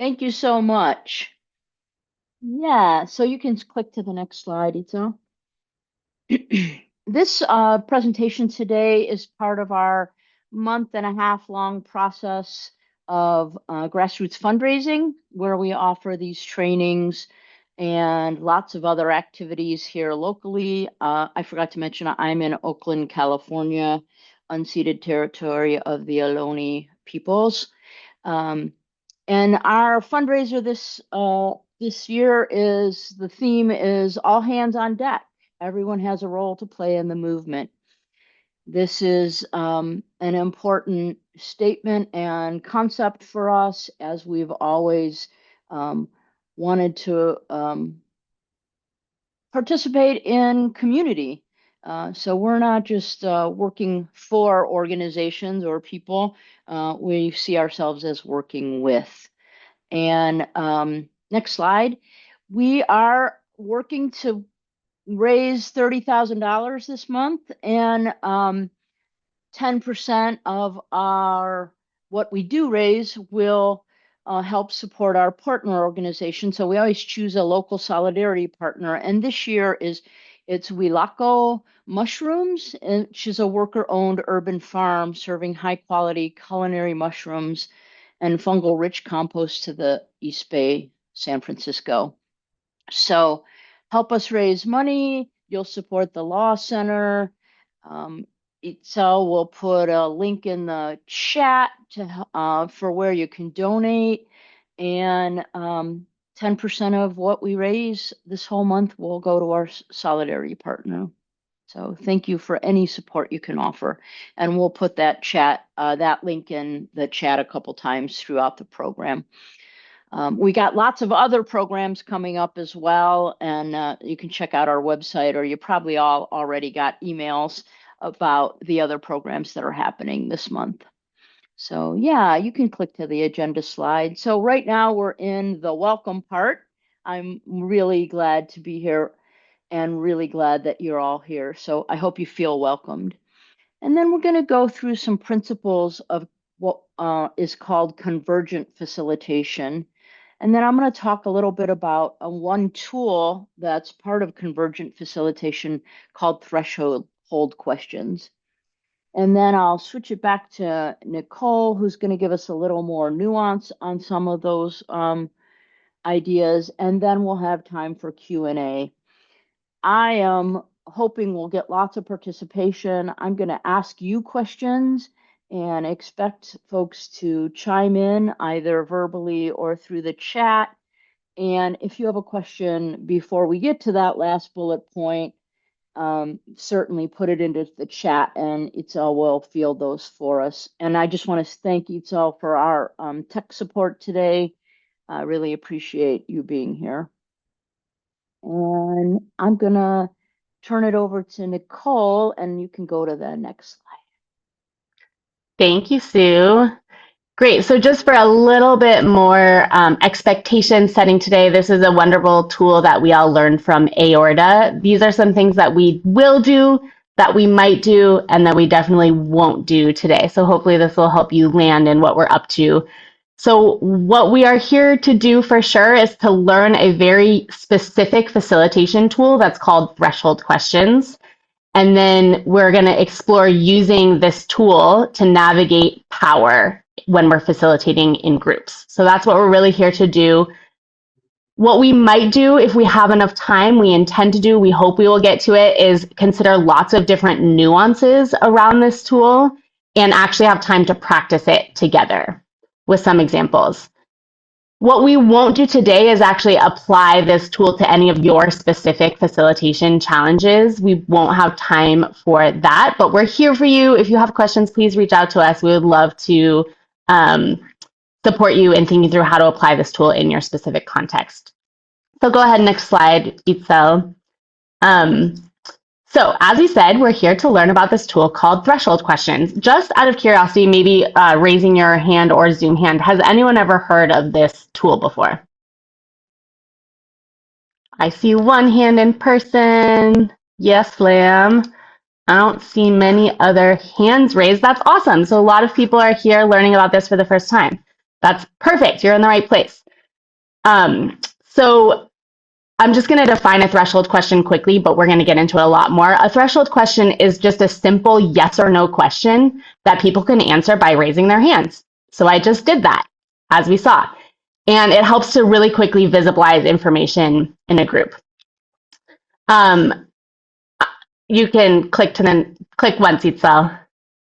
Thank you so much. Yeah, so you can click to the next slide, Itzo. This presentation today is part of our month-and-a-half long process of grassroots fundraising, where we offer these trainings and lots of other activities here locally. I forgot to mention I'm in Oakland, California, unceded territory of the Ohlone peoples. And our fundraiser this year is the theme is all hands on deck. Everyone has a role to play in the movement. This is an important statement and concept for us, as we've always wanted to participate in community. So we're not just working for organizations or people. We see ourselves as working with. And next slide. We are working to raise $30,000 this month, and 10% of what we do raise will help support our partner organization. So we always choose a local solidarity partner, and this year it's Wilako Mushrooms, which is a worker-owned urban farm serving high-quality culinary mushrooms and fungal rich compost to the East Bay, San Francisco. So help us raise money. You'll support the Law Center. So we'll put a link in the chat for where you can donate. And 10% of what we raise this whole month will go to our solidarity partner. So thank you for any support you can offer. And we'll put that link in the chat a couple times throughout the program. We got lots of other programs coming up as well, and you can check out our website, or you probably all already got emails about the other programs that are happening this month. So yeah, you can click to the agenda slide. So right now we're in the welcome part. I'm really glad to be here and really glad that you're all here. So I hope you feel welcomed. And then we're going to go through some principles of what is called convergent facilitation. And then I'm going to talk a little bit about one tool that's part of convergent facilitation called threshold questions. And then I'll switch it back to Nicole, who's going to give us a little more nuance on some of those ideas. And then we'll have time for Q&A. I am hoping we'll get lots of participation. I'm going to ask you questions and expect folks to chime in either verbally or through the chat. And if you have a question before we get to that last bullet point, certainly put it into the chat and Itzel will field those for us. And I just want to thank Itzel for our tech support today. I really appreciate you being here. And I'm going to turn it over to Nicole, and you can go to the next slide. Thank you, Sue. Great. So just for a little bit more expectation setting today, this is a wonderful tool that we all learned from Aorta. These are some things that we will do, that we might do, and that we definitely won't do today. So hopefully this will help you land in what we're up to. So what we are here to do for sure is to learn a very specific facilitation tool that's called threshold questions. And then we're going to explore using this tool to navigate power when we're facilitating in groups. So that's what we're really here to do. What we might do if we have enough time, we intend to do, we hope we will get to it, is consider lots of different nuances around this tool and actually have time to practice it together with some examples. What we won't do today is actually apply this tool to any of your specific facilitation challenges. We won't have time for that, but we're here for you. If you have questions, please reach out to us. We would love to support you in thinking through how to apply this tool in your specific context. So go ahead, next slide, Itzel. So as we said, we're here to learn about this tool called threshold questions. Just out of curiosity, maybe raising your hand or Zoom hand, has anyone ever heard of this tool before? I see one hand in person. Yes, Lam. I don't see many other hands raised. That's awesome. So a lot of people are here learning about this for the first time. That's perfect. You're in the right place. So I'm just going to define a threshold question quickly, but we're going to get into it a lot more. A threshold question is just a simple yes or no question that people can answer by raising their hands. So I just did that, as we saw. And it helps to really quickly visualize information in a group. You can click once, Itzel.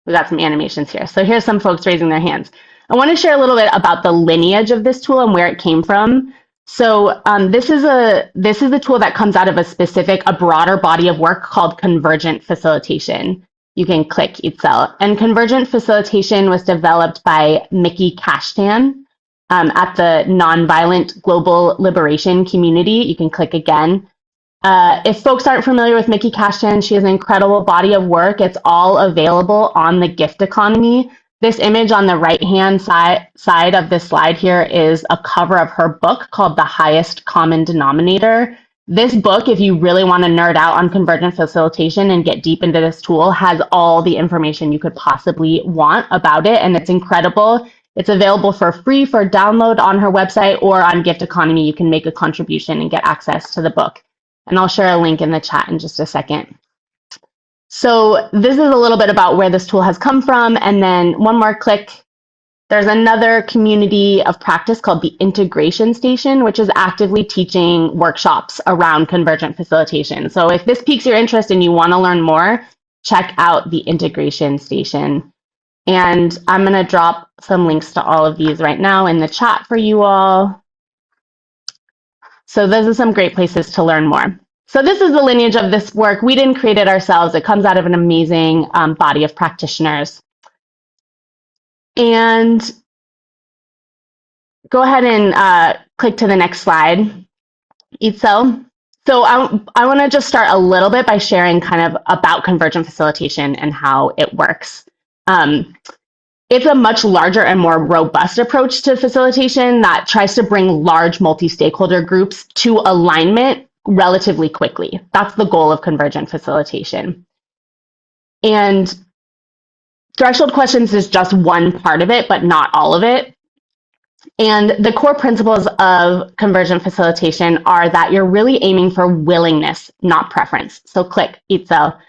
We got some animations here. So here's some folks raising their hands. I want to share a little bit about the lineage of this tool and where it came from. So this is a tool that comes out of a broader body of work called convergent facilitation. You can click Itzel. And convergent facilitation was developed by Mickey Kashtan at the Nonviolent Global Liberation Community. You can click again. If folks aren't familiar with Mickey Kashtan, she has an incredible body of work. It's all available on the gift economy. This image on the right-hand side of this slide here is a cover of her book called The Highest Common Denominator. This book, if you really want to nerd out on convergent facilitation and get deep into this tool, has all the information you could possibly want about it, and it's incredible. It's available for free for download on her website, or on Gift Economy, you can make a contribution and get access to the book. And I'll share a link in the chat in just a second. So this is a little bit about where this tool has come from. And then one more click. There's another community of practice called the Integration Station, which is actively teaching workshops around convergent facilitation. So if this piques your interest and you want to learn more, check out the Integration Station. And I'm going to drop some links to all of these right now in the chat for you all. So those are some great places to learn more. So this is the lineage of this work. We didn't create it ourselves. It comes out of an amazing body of practitioners. And go ahead and click to the next slide, Itzel. So I want to just start a little bit by sharing kind of about convergent facilitation and how it works. It's a much larger and more robust approach to facilitation that tries to bring large multi-stakeholder groups to alignment relatively quickly. That's the goal of convergent facilitation. And threshold questions is just one part of it, but not all of it. And the core principles of convergent facilitation are that you're really aiming for willingness, not preference. So click Itzel.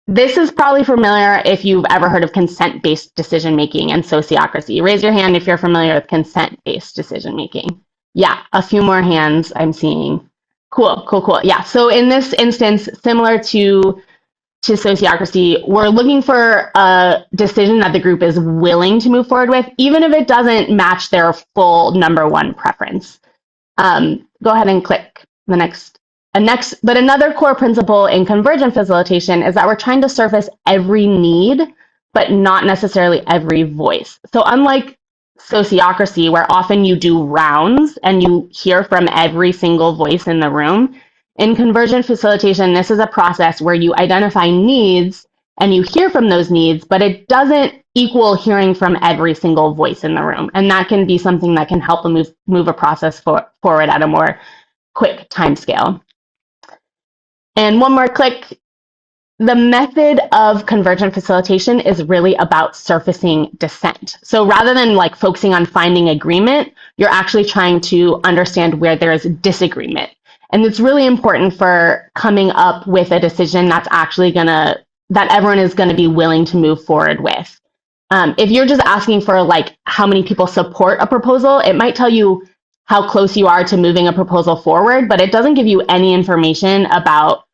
This is probably familiar if you've ever heard of consent-based decision-making and sociocracy. Raise your hand if you're familiar with consent-based decision-making. Yeah, a few more hands I'm seeing. Cool. Yeah, so in this instance, similar to sociocracy, we're looking for a decision that the group is willing to move forward with, even if it doesn't match their full number one preference. Go ahead and click the next. But another core principle in convergent facilitation is that we're trying to surface every need, but not necessarily every voice. So unlike sociocracy, where often you do rounds and you hear from every single voice in the room, in convergent facilitation, this is a process where you identify needs and you hear from those needs, but it doesn't equal hearing from every single voice in the room. And that can be something that can help move a process forward at a more quick timescale. And one more click. The method of convergent facilitation is really about surfacing dissent. So rather than like focusing on finding agreement, you're actually trying to understand where there is disagreement. And it's really important for coming up with a decision that's actually that everyone is going to be willing to move forward with. If you're just asking for like how many people support a proposal, it might tell you how close you are to moving a proposal forward, but it doesn't give you any information about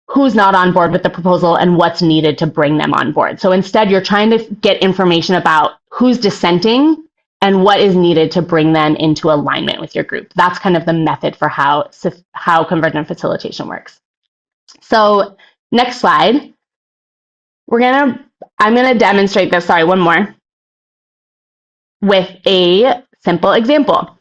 who's not on board with the proposal and what's needed to bring them on board. So instead, you're trying to get information about who's dissenting and what is needed to bring them into alignment with your group. That's kind of the method for how convergent facilitation works. So next slide. I'm gonna demonstrate this, one more, with a simple example.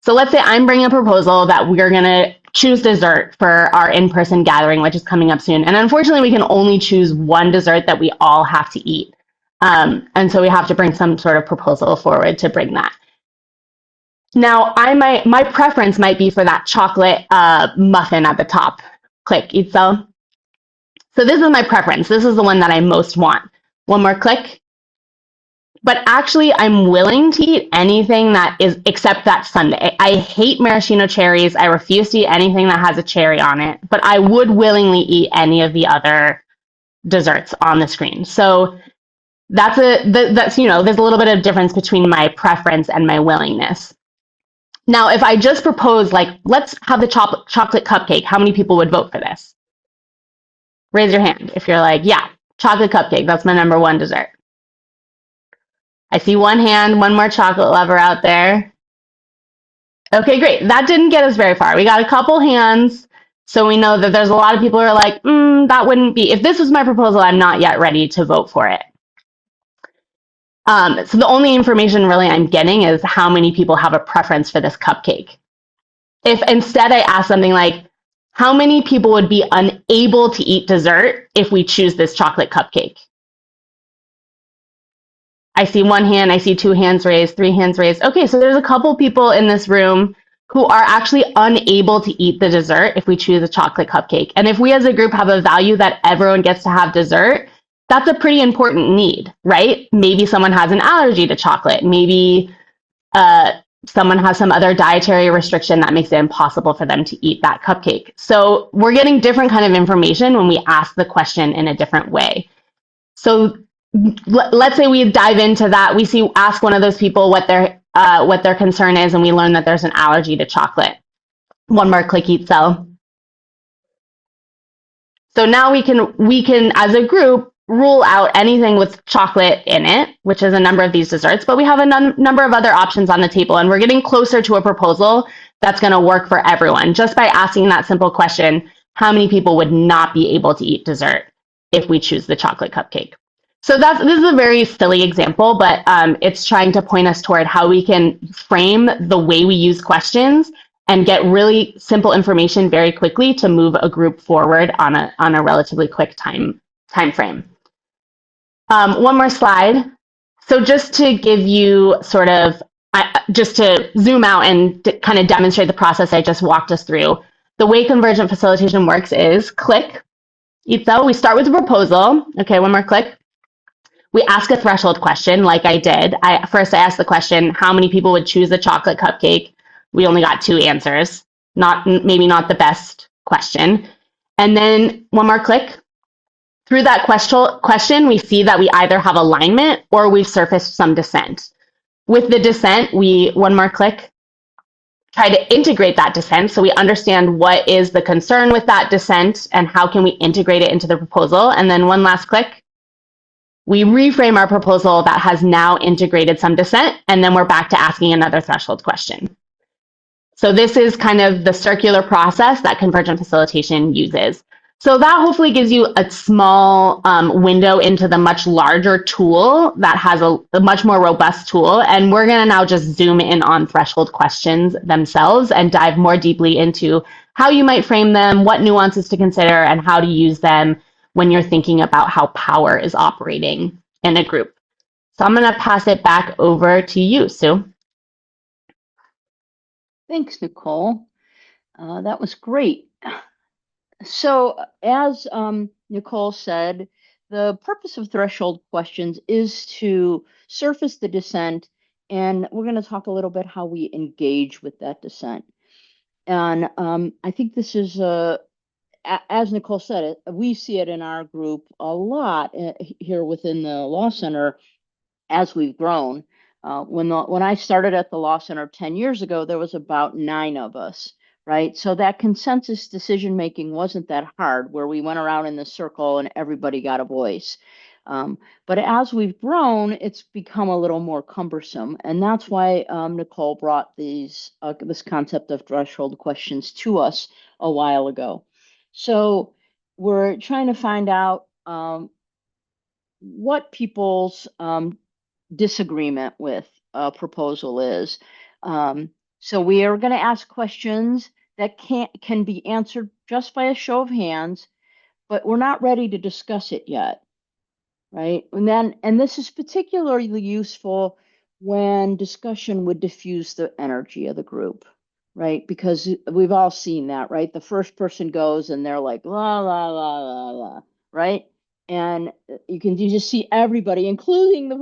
So let's say I'm bringing a proposal that we're gonna choose dessert for our in-person gathering, which is coming up soon. And unfortunately, we can only choose one dessert that we all have to eat. And so we have to bring some sort of proposal forward to bring that. Now, my preference might be for that chocolate muffin at the top. Click, Itzel. So this is my preference. This is the one that I most want. One more click. but actually I'm willing to eat anything that is except that sundae. I hate maraschino cherries. I refuse to eat anything that has a cherry on it, but I would willingly eat any of the other desserts on the screen. So that's there's a little bit of difference between my preference and my willingness. Now, if I just propose, like, let's have the chocolate cupcake, how many people would vote for this? Raise your hand if you're like, yeah, chocolate cupcake, that's my number one dessert. I see one hand, one more chocolate lover out there. Okay, great. That didn't get us very far. We got a couple hands, so we know that there's a lot of people who are like, that wouldn't be, if this was my proposal, I'm not yet ready to vote for it. So the only information really I'm getting is how many people have a preference for this cupcake. If instead I ask something like, how many people would be unable to eat dessert if we choose this chocolate cupcake? I see one hand, I see two hands raised, three hands raised. Okay, so there's a couple people in this room who are actually unable to eat the dessert if we choose a chocolate cupcake. And if we as a group have a value that everyone gets to have dessert, that's a pretty important need, right? Maybe someone has an allergy to chocolate. Maybe someone has some other dietary restriction that makes it impossible for them to eat that cupcake. So we're getting different kind of information when we ask the question in a different way. So let's say we dive into that. We ask one of those people what their concern is, and we learn that there's an allergy to chocolate. One more click, eat cell. So now we can as a group rule out anything with chocolate in it, which is a number of these desserts, but we have a number of other options on the table, and we're getting closer to a proposal that's going to work for everyone just by asking that simple question: how many people would not be able to eat dessert if we choose the chocolate cupcake? So this is a very silly example, but it's trying to point us toward how we can frame the way we use questions and get really simple information very quickly to move a group forward on a relatively quick time frame. One more slide. So just to give you sort of, just to zoom out and kind of demonstrate the process I just walked us through, the way convergent facilitation works is click, so we start with a proposal. Okay, one more click. We ask a threshold question like I did. First I asked the question, how many people would choose a chocolate cupcake? We only got 2 answers. Maybe not the best question. And then one more click. Through that question, we see that we either have alignment or we've surfaced some dissent. With the dissent, one more click, try to integrate that dissent so we understand what is the concern with that dissent and how can we integrate it into the proposal. And then one last click, we reframe our proposal that has now integrated some dissent, and then we're back to asking another threshold question. So this is kind of the circular process that convergent facilitation uses. So that hopefully gives you a small window into the much larger tool that has a much more robust tool. And we're going to now just zoom in on threshold questions themselves and dive more deeply into how you might frame them, what nuances to consider, and how to use them when you're thinking about how power is operating in a group. So I'm going to pass it back over to you, Sue. Thanks, Nicole. That was great. So as Nicole said, the purpose of threshold questions is to surface the dissent, and we're going to talk a little bit how we engage with that dissent. And I think this is, as Nicole said, we see it in our group a lot here within the Law Center as we've grown. When I started at the Law Center 10 years ago, there was about 9 of us, right? So that consensus decision making wasn't that hard, where we went around in the circle and everybody got a voice. But as we've grown, it's become a little more cumbersome, and that's why Nicole brought this concept of threshold questions to us a while ago. So we're trying to find out what people's disagreement with a proposal is. So we are going to ask questions that can be answered just by a show of hands, but we're not ready to discuss it yet, right? And this is particularly useful when discussion would diffuse the energy of the group, right? Because we've all seen that, right? The first person goes and they're like, la, la, la, la, la, right? And you just see everybody, including the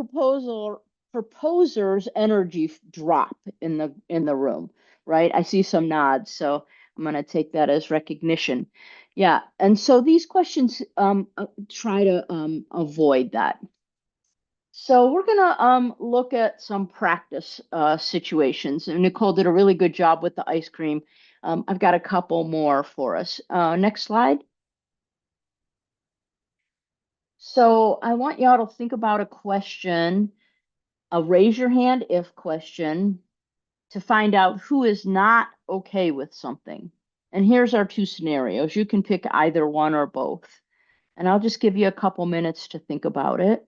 proposers' energy drop in the room, right? I see some nods, so I'm going to take that as recognition. Yeah, and so these questions try to avoid that. So we're going to look at some practice situations. And Nicole did a really good job with the ice cream. I've got a couple more for us. Next slide. So I want y'all to think about a question, a raise your hand if question, to find out who is not okay with something. And here's our two scenarios. You can pick either one or both. And I'll just give you a couple minutes to think about it.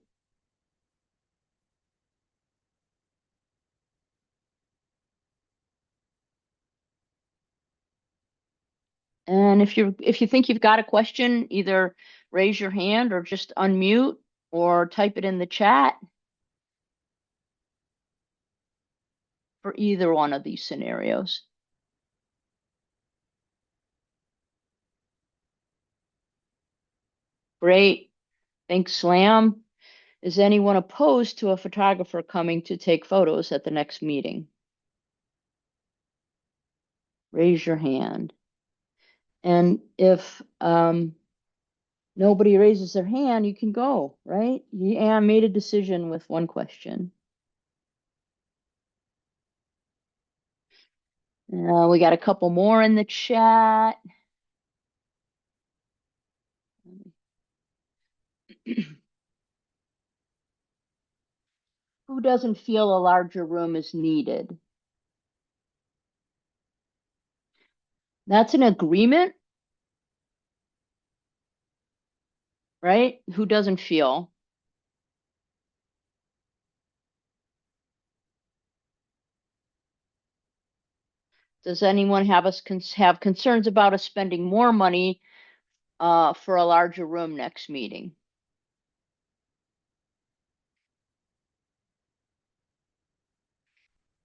And if you think you've got a question, either raise your hand or just unmute or type it in the chat for either one of these scenarios. Great. Thanks, Slam. Is anyone opposed to a photographer coming to take photos at the next meeting? Raise your hand. And if nobody raises their hand, you can go, right? Yeah, I made a decision with one question. We got a couple more in the chat. Who doesn't feel a larger room is needed? That's an agreement, right? Who doesn't feel? Does anyone have concerns about us spending more money for a larger room next meeting?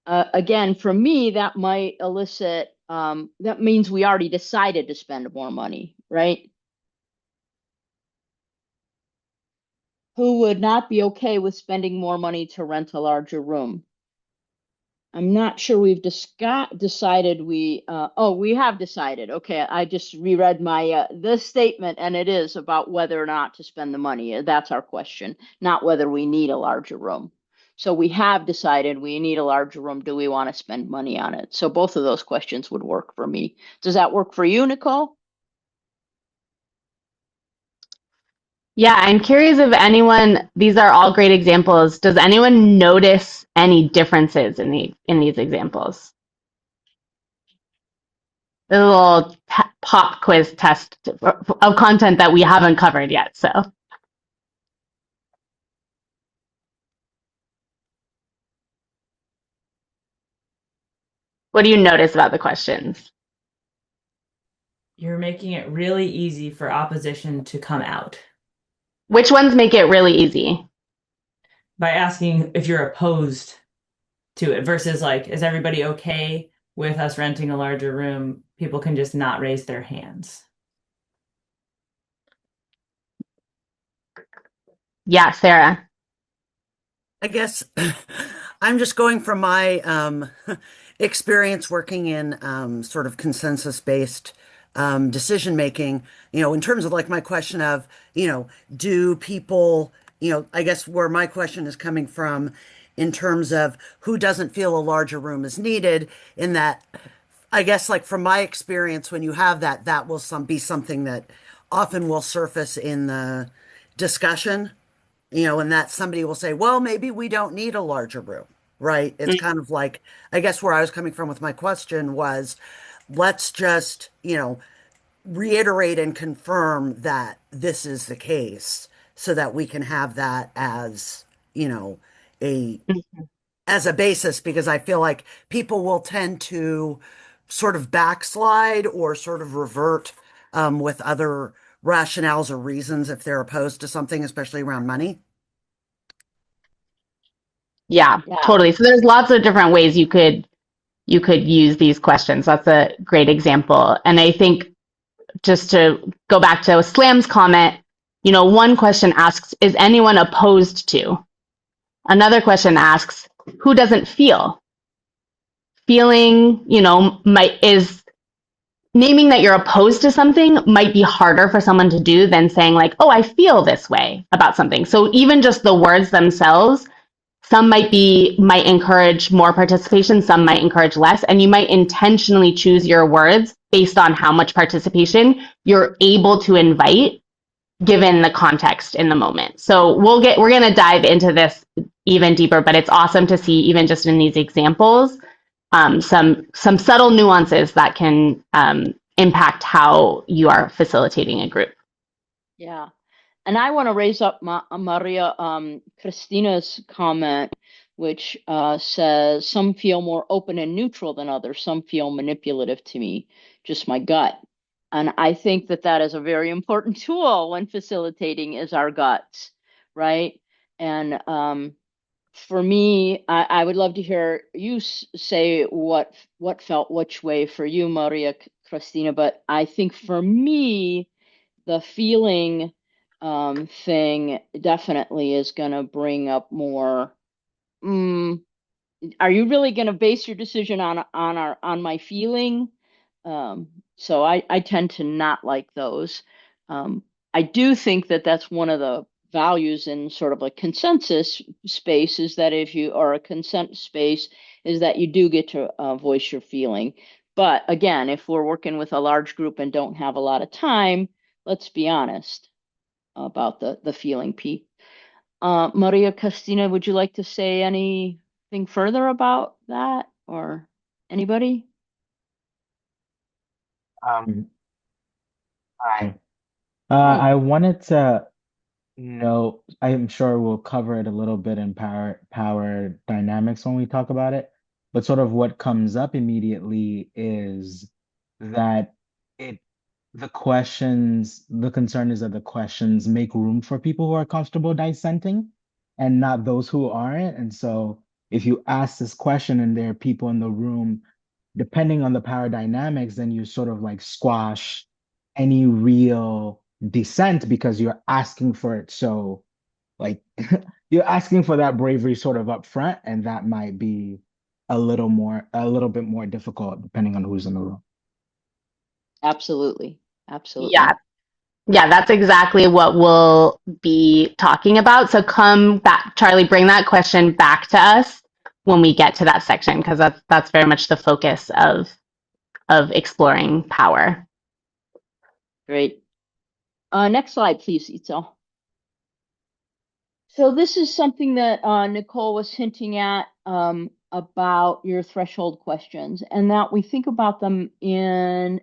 Again, for me, that might elicit, that means we already decided to spend more money, right? Who would not be okay with spending more money to rent a larger room? I'm not sure we've decided we have decided. Okay, I just reread my this statement, and it is about whether or not to spend the money. That's our question, not whether we need a larger room. So we have decided we need a larger room. Do we want to spend money on it? So both of those questions would work for me. Does that work for you, Nicole? Yeah, I'm curious if anyone, these are all great examples. Does anyone notice any differences in these examples? A little pop quiz test of content that we haven't covered yet. So, what do you notice about the questions? You're making it really easy for opposition to come out. Which ones make it really easy? By asking if you're opposed to it versus like, is everybody okay with us renting a larger room? People can just not raise their hands. Yeah, Sarah. I guess I'm just going from my experience working in sort of consensus-based decision making, in terms of like my question of, do people, I guess where my question is coming from in terms of who doesn't feel a larger room is needed, in that, I guess like from my experience, when you have that, that will be something that often will surface in the discussion, and that somebody will say, well, maybe we don't need a larger room, right? It's kind of like, I guess where I was coming from with my question was, let's just, reiterate and confirm that this is the case so that we can have that as, a, as a basis, because I feel like people will tend to sort of backslide or sort of revert with other rationales or reasons if they're opposed to something, especially around money. Yeah, totally. So there's lots of different ways you could use these questions. That's a great example. And I think just to go back to Slam's comment, one question asks, is anyone opposed to? Another question asks, who doesn't feel? Feeling, is naming that you're opposed to something might be harder for someone to do than saying like, oh, I feel this way about something. So even just the words themselves, some might encourage more participation, some might encourage less, and you might intentionally choose your words based on how much participation you're able to invite given the context in the moment. So we're going to dive into this even deeper, but it's awesome to see even just in these examples some subtle nuances that can impact how you are facilitating a group. Yeah. And I want to raise up Maria Christina's comment, which says, some feel more open and neutral than others. Some feel manipulative to me, just my gut. And I think that that is a very important tool when facilitating is our guts, right? And for me, I would love to hear you say what felt which way for you, Maria Christina. But I think for me, the feeling thing definitely is going to bring up more. Are you really going to base your decision on my feeling? So I tend to not like those. I do think that that's one of the values in sort of a consensus space, is that if you are a consent space, is that you do get to voice your feeling. But again, if we're working with a large group and don't have a lot of time, let's be honest about the feeling piece. Maria Castina, would you like to say anything further about that, or anybody? Hi. Hey. I wanted to know, I'm sure we'll cover it a little bit in power dynamics when we talk about it, but sort of what comes up immediately is that it the concern is that the questions make room for people who are comfortable dissenting and not those who aren't. And so if you ask this question and there are people in the room, depending on the power dynamics, then you sort of like squash any real dissent because you're asking for it. So like you're asking for that bravery sort of up front, and that might be a little bit more difficult depending on who's in the room. Absolutely. Yeah, Absolutely. yeah, that's exactly what we'll be talking about. So come back, Charlie, bring that question back to us when we get to that section, because that's very much the focus of exploring power. Great. Next slide, please, Itzel. So this is something that Nicole was hinting at about your threshold questions, and that we think about them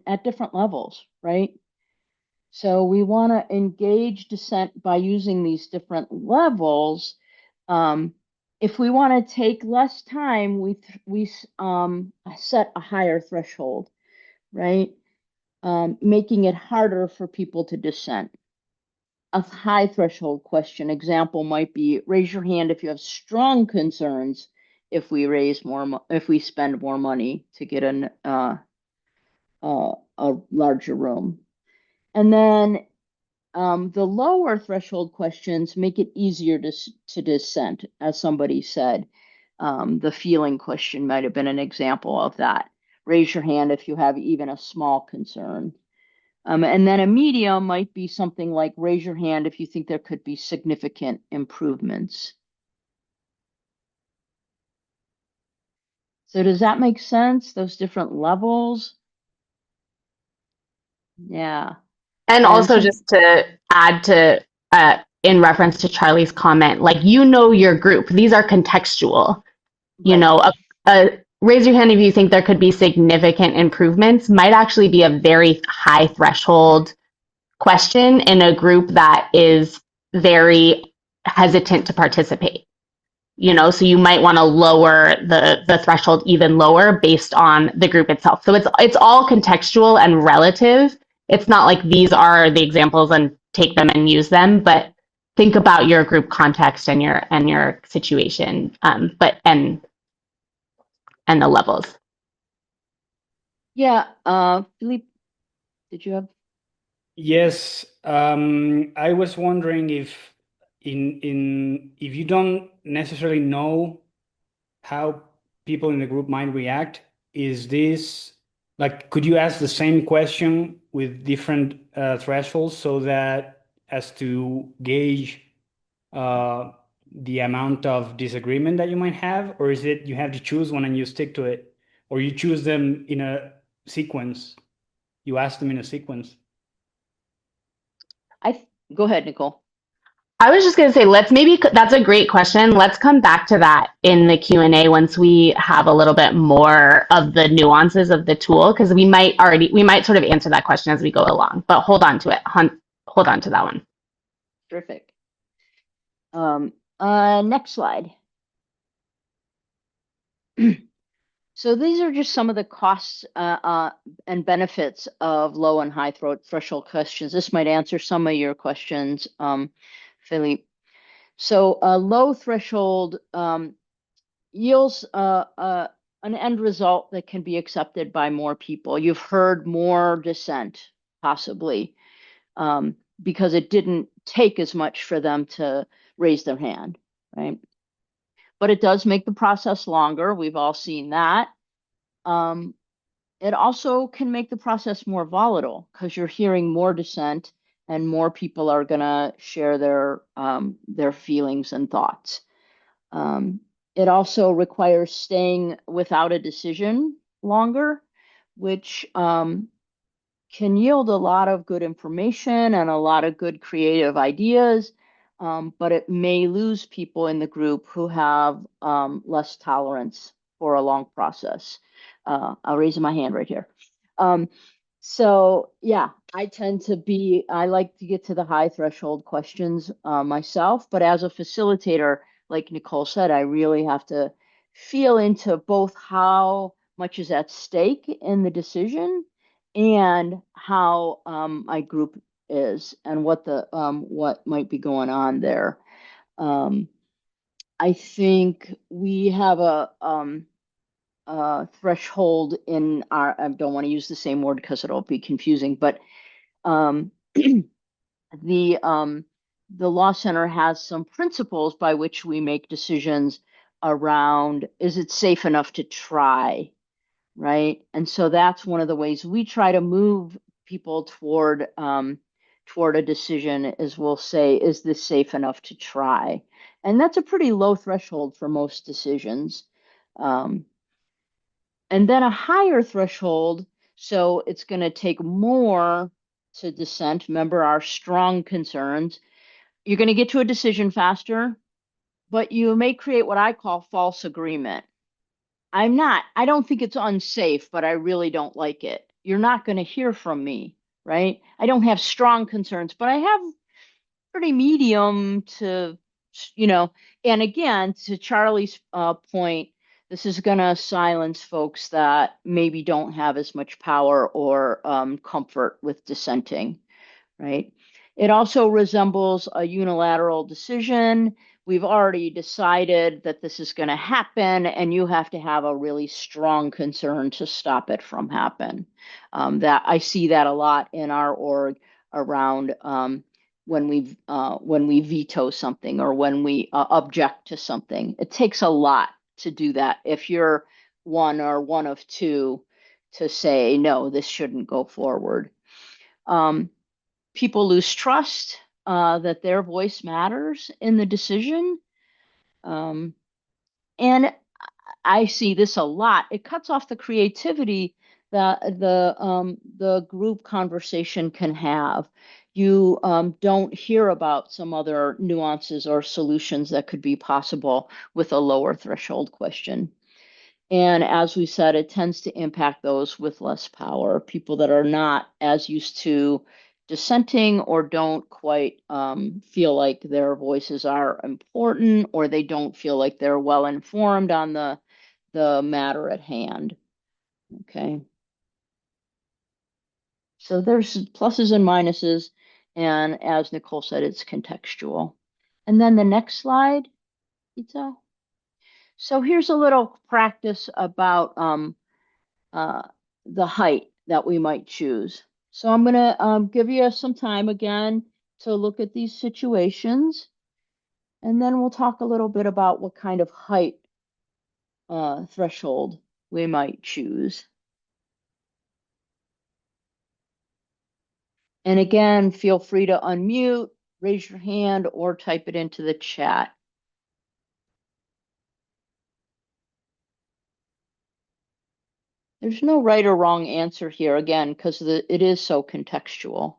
at different levels, right? So we want to engage dissent by using these different levels. If we want to take less time, we set a higher threshold, right? Making it harder for people to dissent. A high threshold question example might be, raise your hand if you have strong concerns if we if we spend more money to get a larger room. And then the lower threshold questions make it easier to dissent, as somebody said. The feeling question might have been an example of that. Raise your hand if you have even a small concern. And then a medium might be something like, raise your hand if you think there could be significant improvements. So does that make sense? Those different levels? Yeah. And also just to add to, in reference to Charlie's comment, like, your group, these are contextual. Right. Raise your hand if you think there could be significant improvements might actually be a very high threshold question in a group that is very hesitant to participate. So you might want to lower the threshold even lower based on the group itself. So it's all contextual and relative. It's not like these are the examples and take them and use them, but think about your group context and your situation, and the levels. Yeah. Philippe, did you have? Yes, I was wondering if you don't necessarily know how people in the group might react, is this like, could you ask the same question with different thresholds so that as to gauge uh, the amount of disagreement that you might have, or is it you have to choose one and you stick to it, or you choose them in a sequence? You ask them in a sequence. Go ahead, Nicole. I was just going to say, that's a great question. Let's come back to that in the Q&A once we have a little bit more of the nuances of the tool, because we might sort of answer that question as we go along, but hold on to it. Hold on to that one. Terrific. Next slide. So these are just some of the costs and benefits of low and high threshold questions. This might answer some of your questions, Philippe. So low threshold yields an end result that can be accepted by more people. You've heard more dissent, possibly, because it didn't take as much for them to raise their hand, right? But it does make the process longer. We've all seen that. It also can make the process more volatile because you're hearing more dissent and more people are going to share their feelings and thoughts. It also requires staying without a decision longer, which can yield a lot of good information and a lot of good creative ideas, but it may lose people in the group who have less tolerance for a long process. I'll raise my hand right here. So yeah, I like to get to the high threshold questions myself, but as a facilitator, like Nicole said, I really have to feel into both how much is at stake in the decision and how my group is and what might be going on there. I think we have a threshold in our, I don't want to use the same word because it'll be confusing, but the Law Center has some principles by which we make decisions around, is it safe enough to try, right? And so that's one of the ways we try to move people toward a decision is we'll say, is this safe enough to try? And that's a pretty low threshold for most decisions. And then a higher threshold, so it's going to take more to dissent. Remember our strong concerns. You're going to get to a decision faster, but you may create what I call false agreement. I don't think it's unsafe, but I really don't like it. You're not going to hear from me, right? I don't have strong concerns, but I have pretty medium to, and again, to Charlie's point, this is going to silence folks that maybe don't have as much power or comfort with dissenting, right? It also resembles a unilateral decision. We've already decided that this is going to happen, and you have to have a really strong concern to stop it from happen. That I see that a lot in our org around when we veto something or when we object to something. It takes a lot to do that. If you're one or one of two to say no, this shouldn't go forward. People lose trust that their voice matters in the decision. And I see this a lot. It cuts off the creativity that the group conversation can have. You don't hear about some other nuances or solutions that could be possible with a lower threshold question. And as we said, it tends to impact those with less power, people that are not as used to dissenting or don't quite feel like their voices are important, or they don't feel like they're well informed on the matter at hand. Okay. So there's pluses and minuses, and as Nicole said, it's contextual. And then the next slide, Ita. So here's a little practice about the height that we might choose. So I'm going to give you some time again to look at these situations. And then we'll talk a little bit about what kind of height threshold we might choose. And again, feel free to unmute, raise your hand, or type it into the chat. There's no right or wrong answer here, again, because it is so contextual.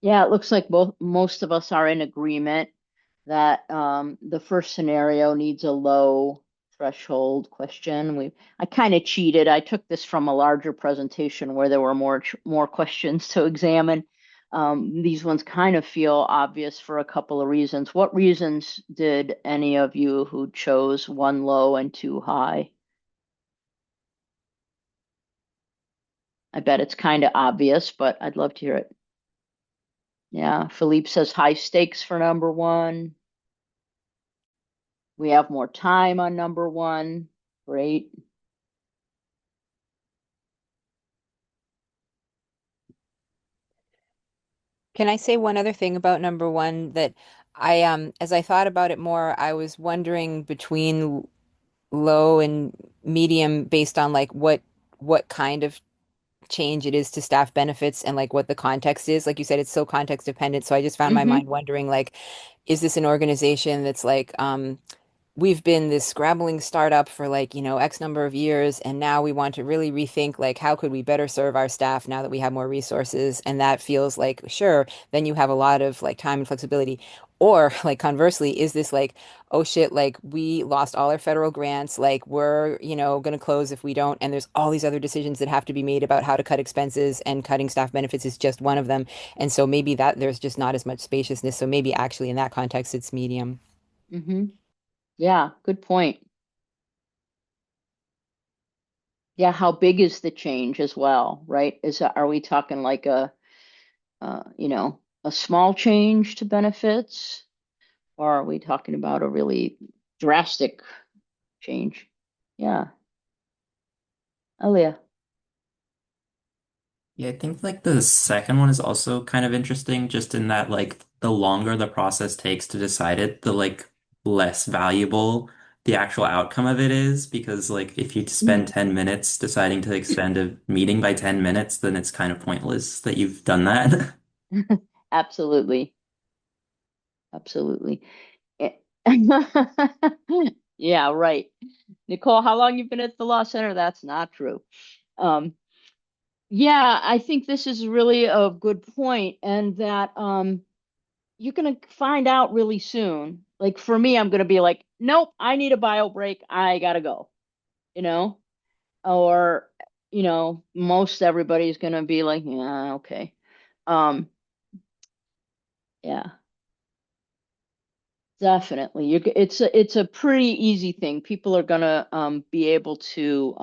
Yeah, it looks like most of us are in agreement that the first scenario needs a low threshold question. I kind of cheated. I took this from a larger presentation where there were more questions to examine. These ones kind of feel obvious for a couple of reasons. What reasons did any of you who chose one low and two high? I bet it's kind of obvious, but I'd love to hear it. Yeah, Philippe says high stakes for number one. We have more time on number one. Great. Can I say one other thing about number one that as I thought about it more, I was wondering between low and medium based on like what kind of change it is to staff benefits and like what the context is. Like you said, it's so context dependent. So I just found my Mm-hmm. mind wondering like, is this an organization that's like we've been this scrabbling startup for like, X number of years, and now we want to really rethink like how could we better serve our staff now that we have more resources, and that feels like sure, then you have a lot of like time and flexibility. Or like conversely, is this like, oh shit, like we lost all our federal grants, like we're, going to close if we don't, and there's all these other decisions that have to be made about how to cut expenses, and cutting staff benefits is just one of them. And so maybe that there's just not as much spaciousness. So maybe actually in that context, it's medium. Mm-hmm. Yeah, good point. Yeah, how big is the change as well, right? Are we talking like a small change to benefits, or are we talking about a really drastic change? Yeah. Alia. Yeah, I think like the second one is also kind of interesting, just in that like the longer the process takes to decide it, the like less valuable the actual outcome of it is. Because like if you spend 10 minutes deciding to extend a meeting by 10 minutes, then it's kind of pointless that you've done that. Absolutely. Absolutely. Eh, Yeah, right. Nicole, how long you been at the Law Center? That's not true. Um, yeah, I think this is really a good point, and that you're gonna find out really soon. Like for me, I'm gonna be like, nope, I need a bio break. I gotta go, you know? Or, most everybody's gonna be like, yeah, okay. Um, yeah, definitely. It's a pretty easy thing. People are gonna be able to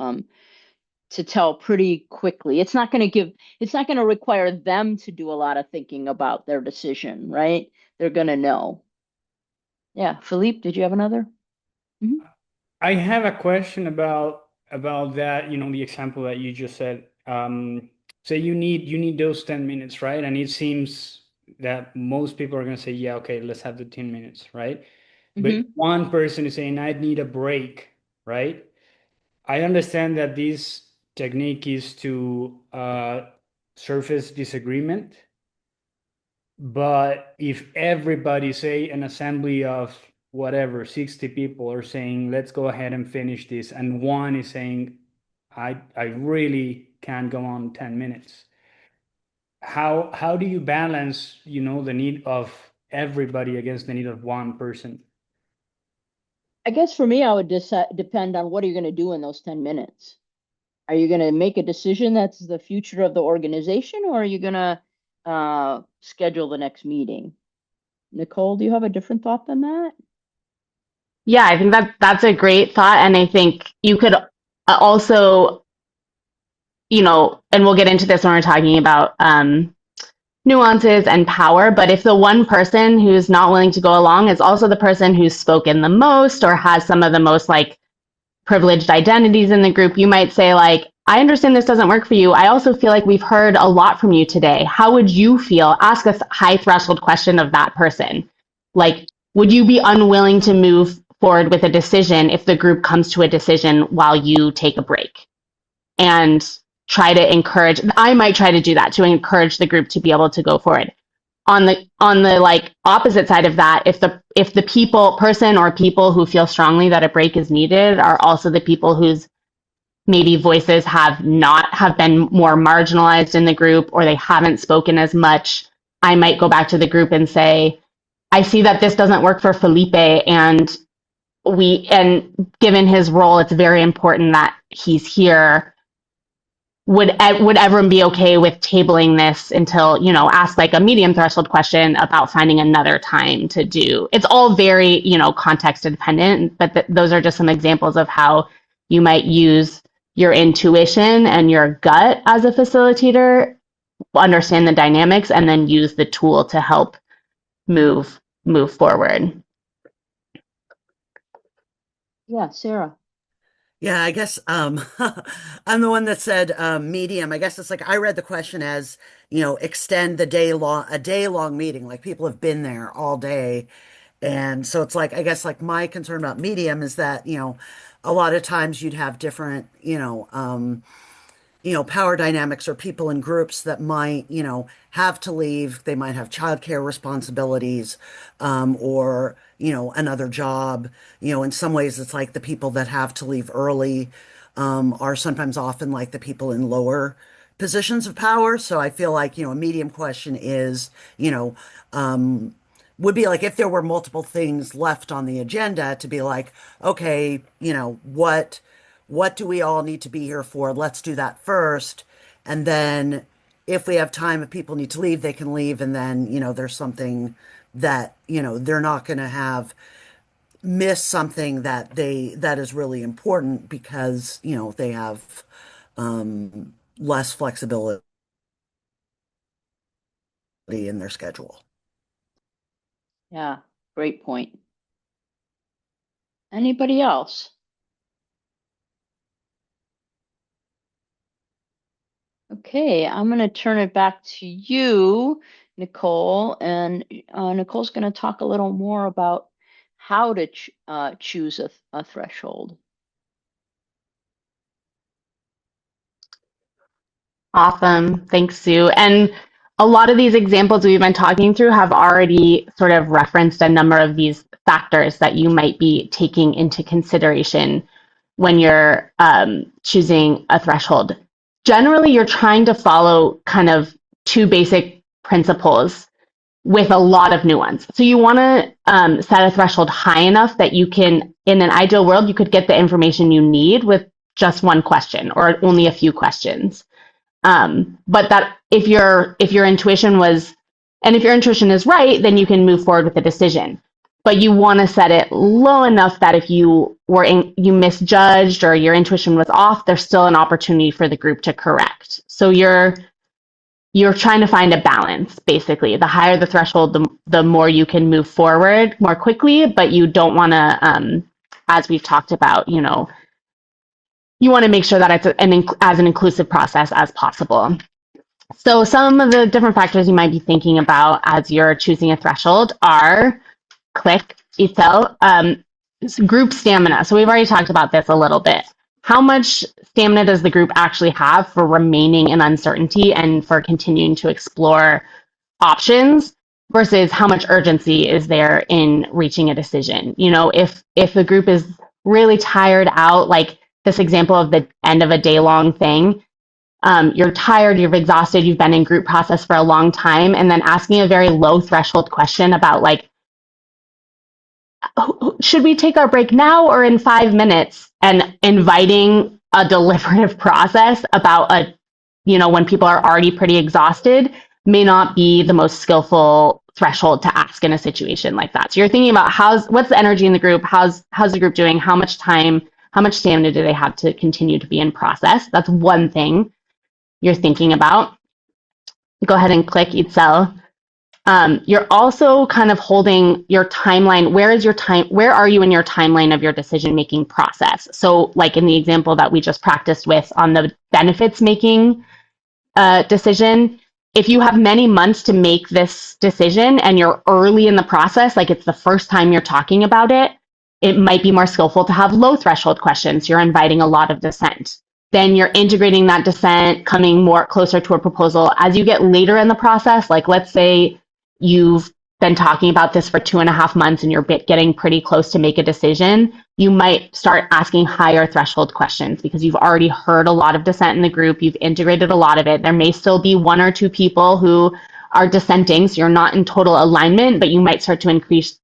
tell pretty quickly. It's not gonna require them to do a lot of thinking about their decision, right? They're gonna know. Yeah, Philippe, did you have another? Mhm. I have a question about that, the example that you just said. Say you need those 10 minutes, right? And it seems that most people are going to say, yeah, okay, let's have the 10 minutes, right? But Mhm. one person is saying, I need a break, right? I understand that this technique is to surface disagreement, but if everybody, say an assembly of whatever 60 people are saying, let's go ahead and finish this, and one is saying, I really can't go on 10 minutes. How do you balance, the need of everybody against the need of one person? I guess for me, I would depend on what are you going to do in those 10 minutes. Are you going to make a decision that's the future of the organization, or are you going to schedule the next meeting? Nicole, do you have a different thought than that? Yeah, I think that's a great thought. And I think you could also, and we'll get into this when we're talking about nuances and power, but if the one person who's not willing to go along is also the person who's spoken the most or has some of the most like privileged identities in the group, you might say like, I understand this doesn't work for you. I also feel like we've heard a lot from you today. How would you feel? Ask a high threshold question of that person. Like, would you be unwilling to move forward with a decision if the group comes to a decision while you take a break? And try to encourage, I might try to do that to encourage the group to be able to go forward. On the like opposite side of that, if the person or people who feel strongly that a break is needed are also the people whose maybe voices have been more marginalized in the group, or they haven't spoken as much, I might go back to the group and say, I see that this doesn't work for Felipe, and given his role, it's very important that he's here. Would everyone be okay with tabling this until, ask like a medium threshold question about finding another time to do? It's all very, context dependent, but those are just some examples of how you might use your intuition and your gut as a facilitator, understand the dynamics, and then use the tool to help move forward. Yeah, Sarah. Yeah, I guess I'm the one that said medium. I guess it's like I read the question as, extend a day long meeting, like people have been there all day. And so it's like, I guess like my concern about medium is that, a lot of times you'd have different, power dynamics or people in groups that might, have to leave. They might have childcare responsibilities, or, another job. In some ways, it's like the people that have to leave early, are sometimes often like the people in lower positions of power. So I feel like, a medium question is, would be like if there were multiple things left on the agenda to be like, okay, what do we all need to be here for? Let's do that first. And then if we have time, if people need to leave, they can leave. And then, there's something that, they're not going to have miss something that is really important because, they have less flexibility in their schedule. Yeah, great point. Anybody else? Okay, I'm going to turn it back to you, Nicole, and Nicole's going to talk a little more about how to choose a threshold. Awesome. Thanks, Sue. And a lot of these examples we've been talking through have already sort of referenced a number of these factors that you might be taking into consideration when you're choosing a threshold. Generally, you're trying to follow kind of two basic principles with a lot of nuance. So you want to set a threshold high enough that you can, in an ideal world, you could get the information you need with just one question or only a few questions. But that if your intuition is right, then you can move forward with a decision. But you want to set it low enough that if you misjudged or your intuition was off, there's still an opportunity for the group to correct. So you're trying to find a balance, basically. The higher the threshold, the more you can move forward more quickly, but you don't want to, as we've talked about, you want to make sure that it's as an inclusive process as possible. So some of the different factors you might be thinking about as you're choosing a threshold are group stamina. So we've already talked about this a little bit. How much stamina does the group actually have for remaining in uncertainty and for continuing to explore options? versus how much urgency is there in reaching a decision. You know, if the group is really tired out, like this example of the end of a day-long thing, you're tired, you've exhausted, you've been in group process for a long time, and then asking a very low threshold question about like, should we take our break now or in 5 minutes, and inviting a deliberative process about when people are already pretty exhausted may not be the most skillful threshold to ask in a situation like that. So you're thinking about what's the energy in the group? How's the group doing? How much time, how much stamina do they have to continue to be in process? That's one thing you're thinking about. Go ahead and click Itzel. You're also kind of holding your timeline. Where are you in your timeline of your decision-making process? So like in the example that we just practiced with on the benefits making decision, if you have many months to make this decision and you're early in the process, like it's the first time you're talking about it, it might be more skillful to have low threshold questions. You're inviting a lot of dissent. Then you're integrating that dissent, coming more closer to a proposal. As you get later in the process, like let's say you've been talking about this for 2.5 months and you're getting pretty close to make a decision, you might start asking higher threshold questions because you've already heard a lot of dissent in the group. You've integrated a lot of it. There may still be 1 or 2 people who are dissenting, so you're not in total alignment, but you might start to increase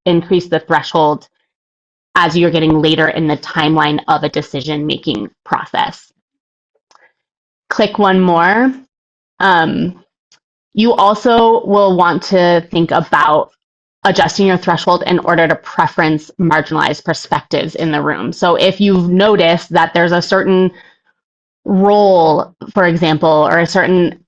the threshold as you're getting later in the timeline of a decision-making process. Click one more. You also will want to think about adjusting your threshold in order to preference marginalized perspectives in the room. So if you've noticed that there's a certain role, for example, or a certain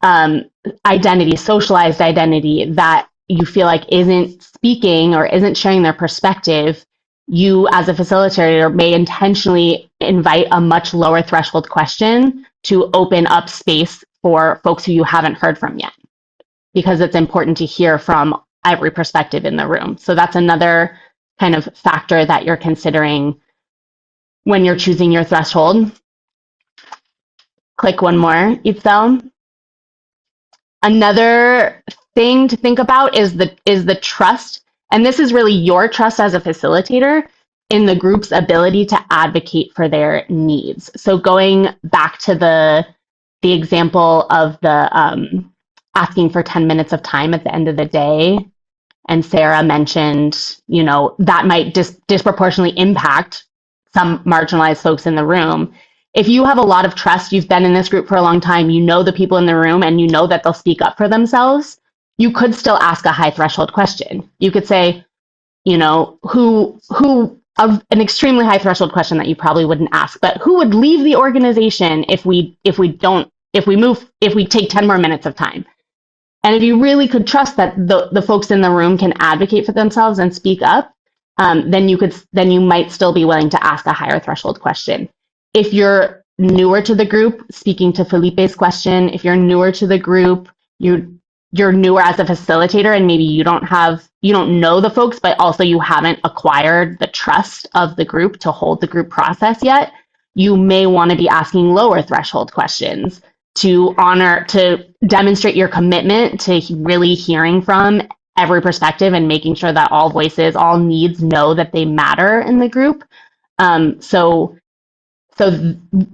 identity, socialized identity that you feel like isn't speaking or isn't sharing their perspective, you as a facilitator may intentionally invite a much lower threshold question to open up space for folks who you haven't heard from yet, because it's important to hear from every perspective in the room. So that's another kind of factor that you're considering when you're choosing your threshold. Click one more, Itzel. Another thing to think about is the trust. And this is really your trust as a facilitator in the group's ability to advocate for their needs. So going back to the example of the asking for 10 minutes of time at the end of the day, and Sarah mentioned, that might disproportionately impact some marginalized folks in the room. If you have a lot of trust, you've been in this group for a long time, you know the people in the room, and you know that they'll speak up for themselves, you could still ask a high threshold question. You could say, an extremely high threshold question that you probably wouldn't ask, but who would leave the organization if we take 10 more minutes of time? And if you really could trust that the folks in the room can advocate for themselves and speak up, then you might still be willing to ask a higher threshold question. If you're newer to the group, speaking to Felipe's question, if you're newer to the group, you're newer as a facilitator, and maybe you don't know the folks, but also you haven't acquired the trust of the group to hold the group process yet, you may want to be asking lower threshold questions to demonstrate your commitment to really hearing from every perspective and making sure that all voices, all needs know that they matter in the group. So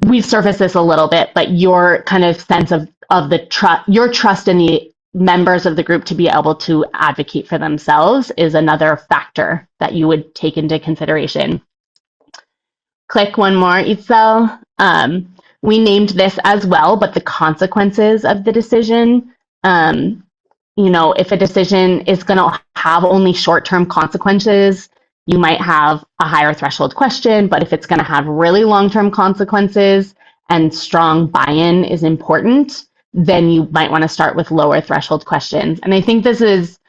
we've surfaced this a little bit, but your kind of sense of the trust, your trust in the members of the group to be able to advocate for themselves is another factor that you would take into consideration. Click one more, Itzel. We named this as well, but the consequences of the decision. If a decision is going to have only short-term consequences, you might have a higher threshold question, but if it's going to have really long-term consequences and strong buy-in is important, then you might want to start with lower threshold questions. And I think this is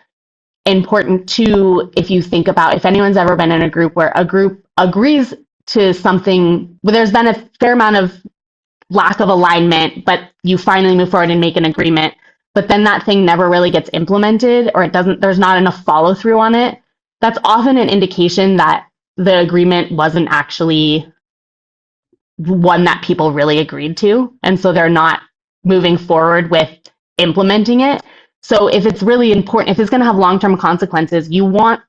important too, if you think about, if anyone's ever been in a group where a group agrees to something, where there's been a fair amount of lack of alignment, but you finally move forward and make an agreement, but then that thing never really gets implemented, or there's not enough follow through on it, that's often an indication that the agreement wasn't actually one that people really agreed to. And so they're not moving forward with implementing it. So if it's really important, if it's going to have long-term consequences, you want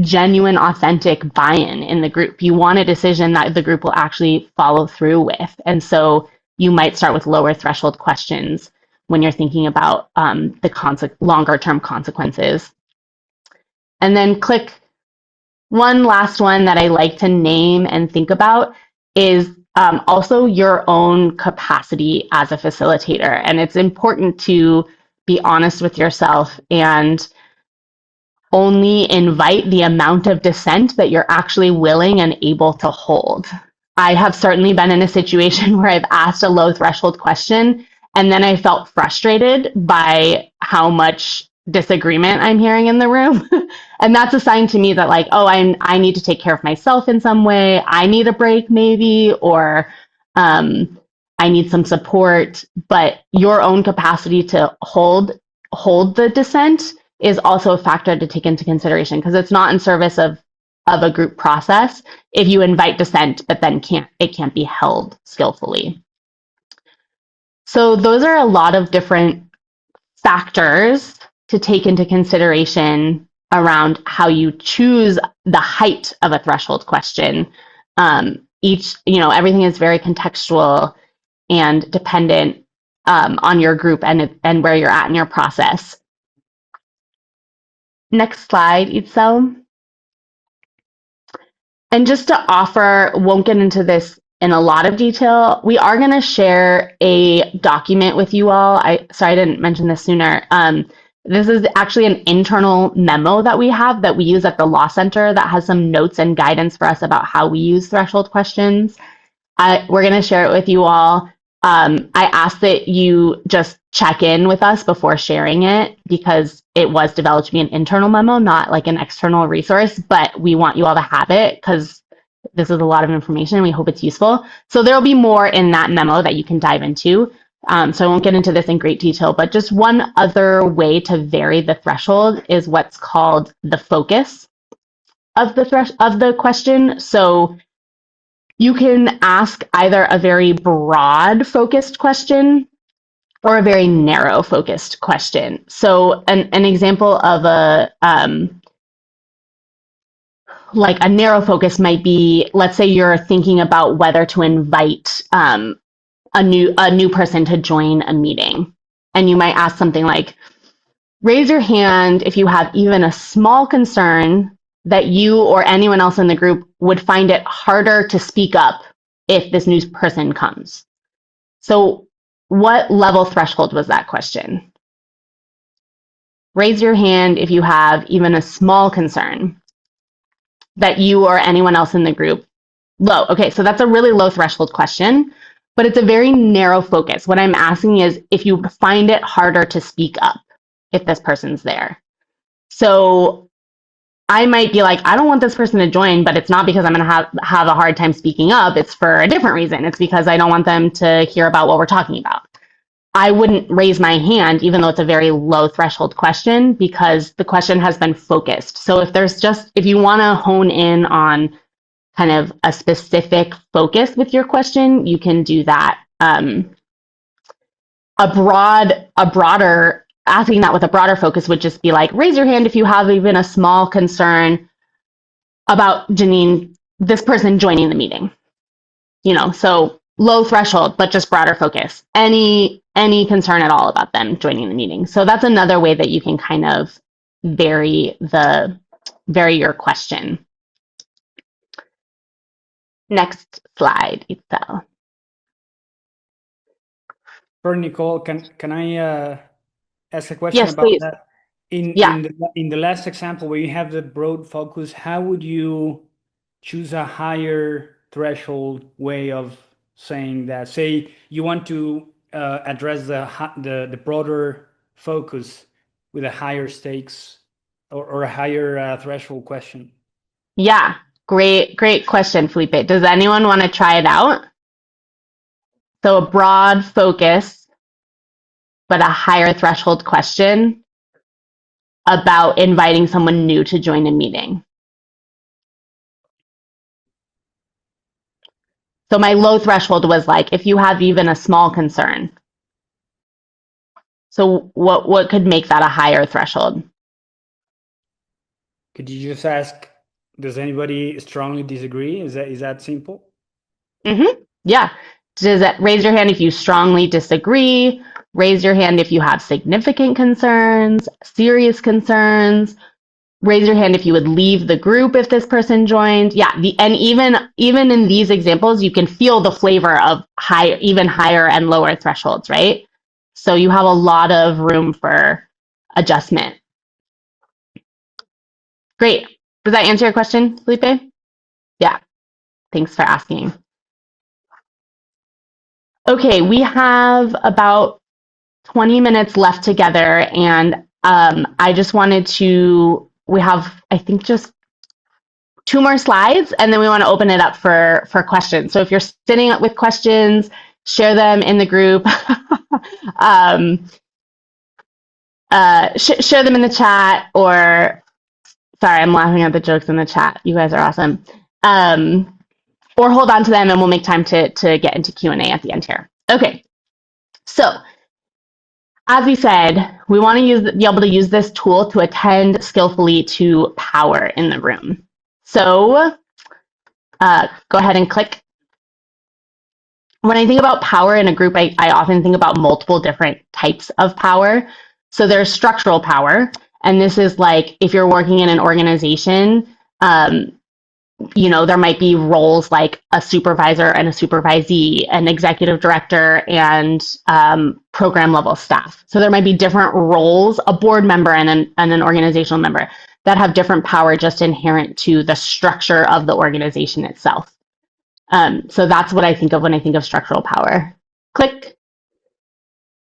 genuine, authentic buy-in in the group. You want a decision that the group will actually follow through with. And so you might start with lower threshold questions when you're thinking about the longer-term consequences. And then click one last one that I like to name and think about is also your own capacity as a facilitator. And it's important to be honest with yourself and only invite the amount of dissent that you're actually willing and able to hold. I have certainly been in a situation where I've asked a low threshold question and then I felt frustrated by how much disagreement I'm hearing in the room. And that's a sign to me that like, oh, I need to take care of myself in some way. I need a break maybe, or I need some support. But your own capacity to hold the dissent is also a factor to take into consideration, because it's not in service of a group process if you invite dissent, but then it can't be held skillfully. So those are a lot of different factors to take into consideration around how you choose the height of a threshold question. Everything is very contextual and dependent on your group and where you're at in your process. Next slide, Itzel. And just to offer, won't get into this in a lot of detail, we are going to share a document with you all. Sorry I didn't mention this sooner. This is actually an internal memo that we have that we use at the Law Center that has some notes and guidance for us about how we use threshold questions. We're going to share it with you all. I ask that you just check in with us before sharing it, because it was developed to be an internal memo, not like an external resource, but we want you all to have it because this is a lot of information and we hope it's useful. So there'll be more in that memo that you can dive into. So I won't get into this in great detail, but just one other way to vary the threshold is what's called the focus of the question. So you can ask either a very broad focused question or a very narrow focused question. So an example of a narrow focus might be, let's say you're thinking about whether to invite a new person to join a meeting. And you might ask something like, raise your hand if you have even a small concern that you or anyone else in the group would find it harder to speak up if this new person comes. So what level threshold was that question? Raise your hand if you have even a small concern that you or anyone else in the group. Low. Okay, so that's a really low threshold question, but it's a very narrow focus. What I'm asking is if you find it harder to speak up if this person's there. So I might be like, I don't want this person to join, but it's not because I'm going to have a hard time speaking up. It's for a different reason. It's because I don't want them to hear about what we're talking about. I wouldn't raise my hand, even though it's a very low threshold question, because the question has been focused. So if you want to hone in on kind of a specific focus with your question, you can do that. Asking that with a broader focus would just be like, raise your hand if you have even a small concern about this person joining the meeting. So low threshold, but just broader focus. Any concern at all about them joining the meeting. So that's another way that you can kind of vary your question. Next slide, Itzel. For Nicole, can I ask a question Yes, about please. that? In the last example where you have the broad focus, how would you choose a higher threshold way of saying that? Say you want to address the broader focus with a higher stakes or a higher threshold question. Yeah, great question, Felipe. Does anyone want to try it out? So a broad focus, but a higher threshold question about inviting someone new to join a meeting. So my low threshold was like, if you have even a small concern. So what could make that a higher threshold? Could you just ask, does anybody strongly disagree? Is that simple? Mm-hmm. Yeah. Raise your hand if you strongly disagree. Raise your hand if you have significant concerns, serious concerns. Raise your hand if you would leave the group if this person joined. Yeah, and even in these examples, you can feel the flavor of even higher and lower thresholds, right? So you have a lot of room for adjustment. Great. Does that answer your question, Felipe? Yeah. Thanks for asking. Okay, we have about 20 minutes left together, and I just wanted to, we have, I think, just 2 more slides, and then we want to open it up for questions. So if you're sitting up with questions, share them in the group. Share them in the chat, or, sorry, I'm laughing at the jokes in the chat. You guys are awesome. Or hold on to them, and we'll make time to get into Q&A at the end here. Okay, so as we said, we want to be able to use this tool to attend skillfully to power in the room. So go ahead and click. When I think about power in a group, I often think about multiple different types of power. So there's structural power, and this is like if you're working in an organization, there might be roles like a supervisor and a supervisee, an executive director, and program level staff. So there might be different roles, a board member and an organizational member that have different power just inherent to the structure of the organization itself. So that's what I think of when I think of structural power. Click.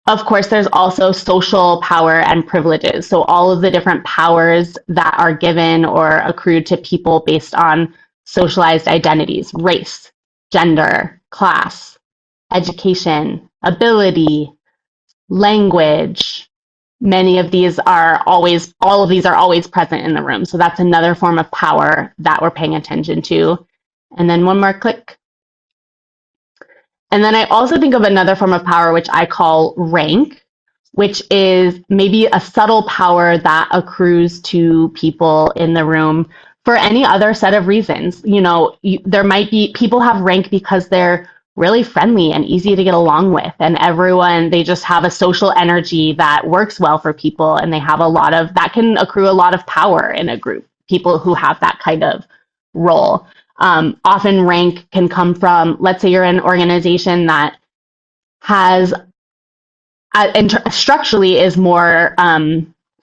Of course, there's also social power and privileges. So all of the different powers that are given or accrued to people based on socialized identities, race, gender, class, education, ability, language. All of these are always present in the room. So that's another form of power that we're paying attention to. And then one more click. And then I also think of another form of power, which I call rank, which is maybe a subtle power that accrues to people in the room for any other set of reasons. There might be people have rank because they're really friendly and easy to get along with, and they just have a social energy that works well for people, and they have that can accrue a lot of power in a group, people who have that kind of role. Often rank can come from, let's say you're in an organization that has structurally is more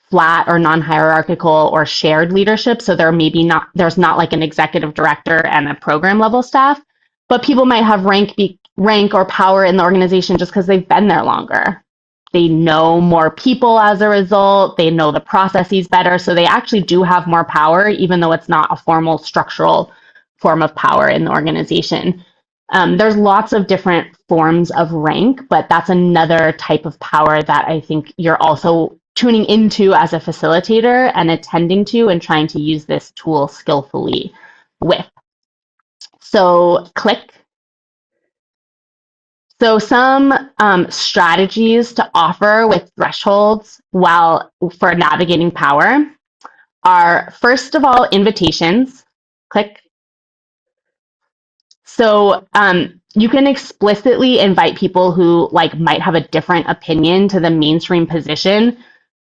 flat or non-hierarchical or shared leadership. So there's not like an executive director and a program level staff, but people might have rank or power in the organization just because they've been there longer. They know more people as a result. They know the processes better. So they actually do have more power, even though it's not a formal structural form of power in the organization. There's lots of different forms of rank, but that's another type of power that I think you're also tuning into as a facilitator and attending to and trying to use this tool skillfully with. So click. So some strategies to offer with thresholds for navigating power are, first of all, invitations. Click. So you can explicitly invite people who might have a different opinion to the mainstream position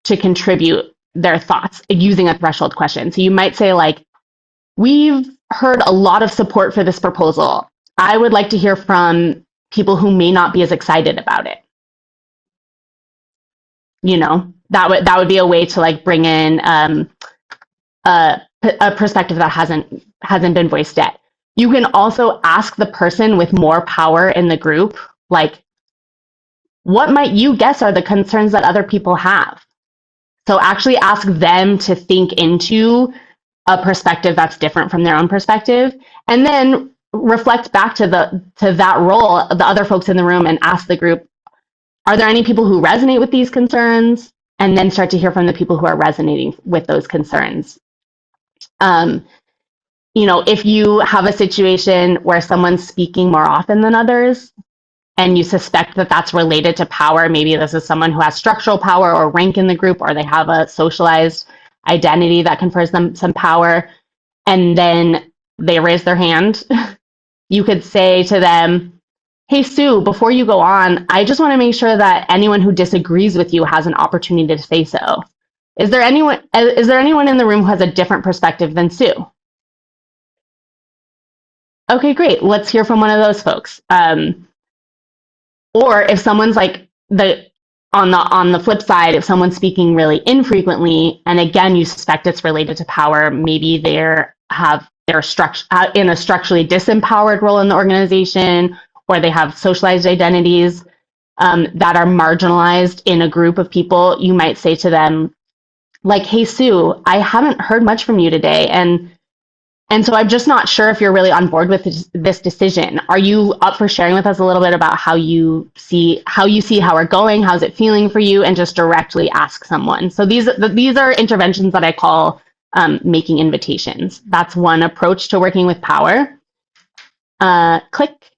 to contribute their thoughts using a threshold question. So you might say we've heard a lot of support for this proposal. I would like to hear from people who may not be as excited about it. That would be a way to bring in a perspective that hasn't been voiced yet. You can also ask the person with more power in the group, what might you guess are the concerns that other people have? So actually ask them to think into a perspective that's different from their own perspective, and then reflect back to that role, the other folks in the room, and ask the group, are there any people who resonate with these concerns? And then start to hear from the people who are resonating with those concerns. If you have a situation where someone's speaking more often than others, and you suspect that that's related to power, maybe this is someone who has structural power or rank in the group, or they have a socialized identity that confers them some power, and then they raise their hand, you could say to them, hey, Sue, before you go on, I just want to make sure that anyone who disagrees with you has an opportunity to say so. Is there anyone in the room who has a different perspective than Sue? Okay, great. Let's hear from one of those folks. Or if someone's like on the flip side, if someone's speaking really infrequently, and again, you suspect it's related to power, maybe they're in a structurally disempowered role in the organization, or they have socialized identities that are marginalized in a group of people, you might say to them, like, hey, Sue, I haven't heard much from you today, and so I'm just not sure if you're really on board with this decision. Are you up for sharing with us a little bit about how you see how we're going? How's it feeling for you? And just directly ask someone. So these are interventions that I call making invitations. That's one approach to working with power. Click.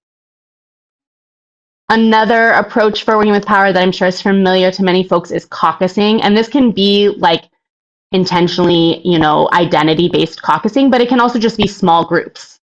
Another approach for working with power that I'm sure is familiar to many folks is caucusing. And this can be like intentionally, identity-based caucusing, but it can also just be small groups.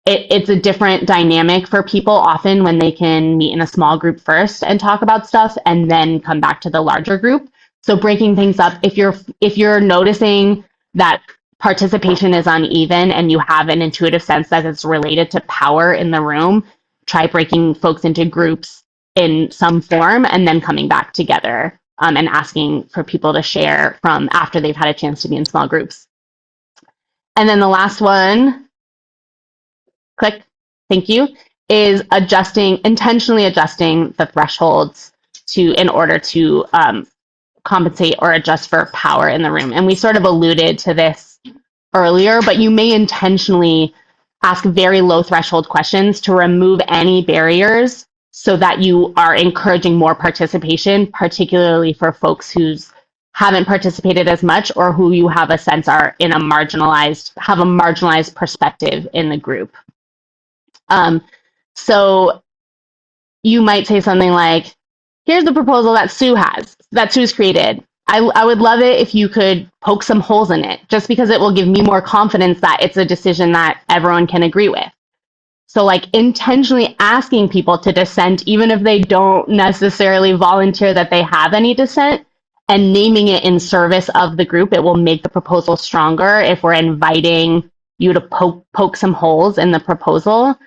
It's a different dynamic for people often when they can meet in a small group first and talk about stuff and then come back to the larger group. So breaking things up, if you're noticing that participation is uneven and you have an intuitive sense that it's related to power in the room, try breaking folks into groups in some form and then coming back together. And asking for people to share from after they've had a chance to be in small groups. And then the last one, click, thank you, is intentionally adjusting the thresholds in order to compensate or adjust for power in the room. And we sort of alluded to this earlier, but you may intentionally ask very low threshold questions to remove any barriers so that you are encouraging more participation, particularly for folks who haven't participated as much or who you have a sense have a marginalized perspective in the group. So you might say something like, here's the proposal that Sue's created. I would love it if you could poke some holes in it, just because it will give me more confidence that it's a decision that everyone can agree with. So like intentionally asking people to dissent, even if they don't necessarily volunteer that they have any dissent, and naming it in service of the group, it will make the proposal stronger if we're inviting you to poke some holes in the proposal,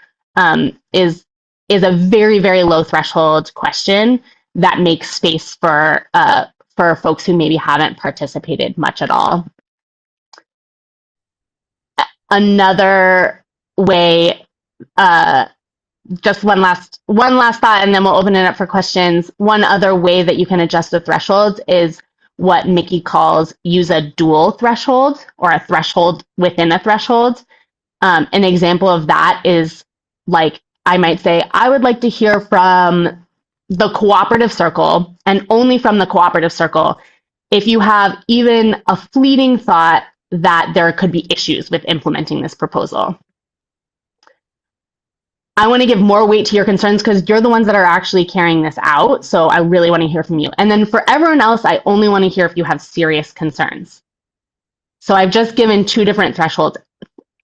is a very, very low threshold question that makes space for folks who maybe haven't participated much at all. Another way, just one last thought, and then we'll open it up for questions. One other way that you can adjust the thresholds is what Mickey calls use a dual threshold, or a threshold within a threshold. An example of that is, like, I might say, I would like to hear from the cooperative circle, and only from the cooperative circle, if you have even a fleeting thought that there could be issues with implementing this proposal. I want to give more weight to your concerns because you're the ones that are actually carrying this out. So I really want to hear from you. And then for everyone else, I only want to hear if you have serious concerns. So I've just given two different thresholds.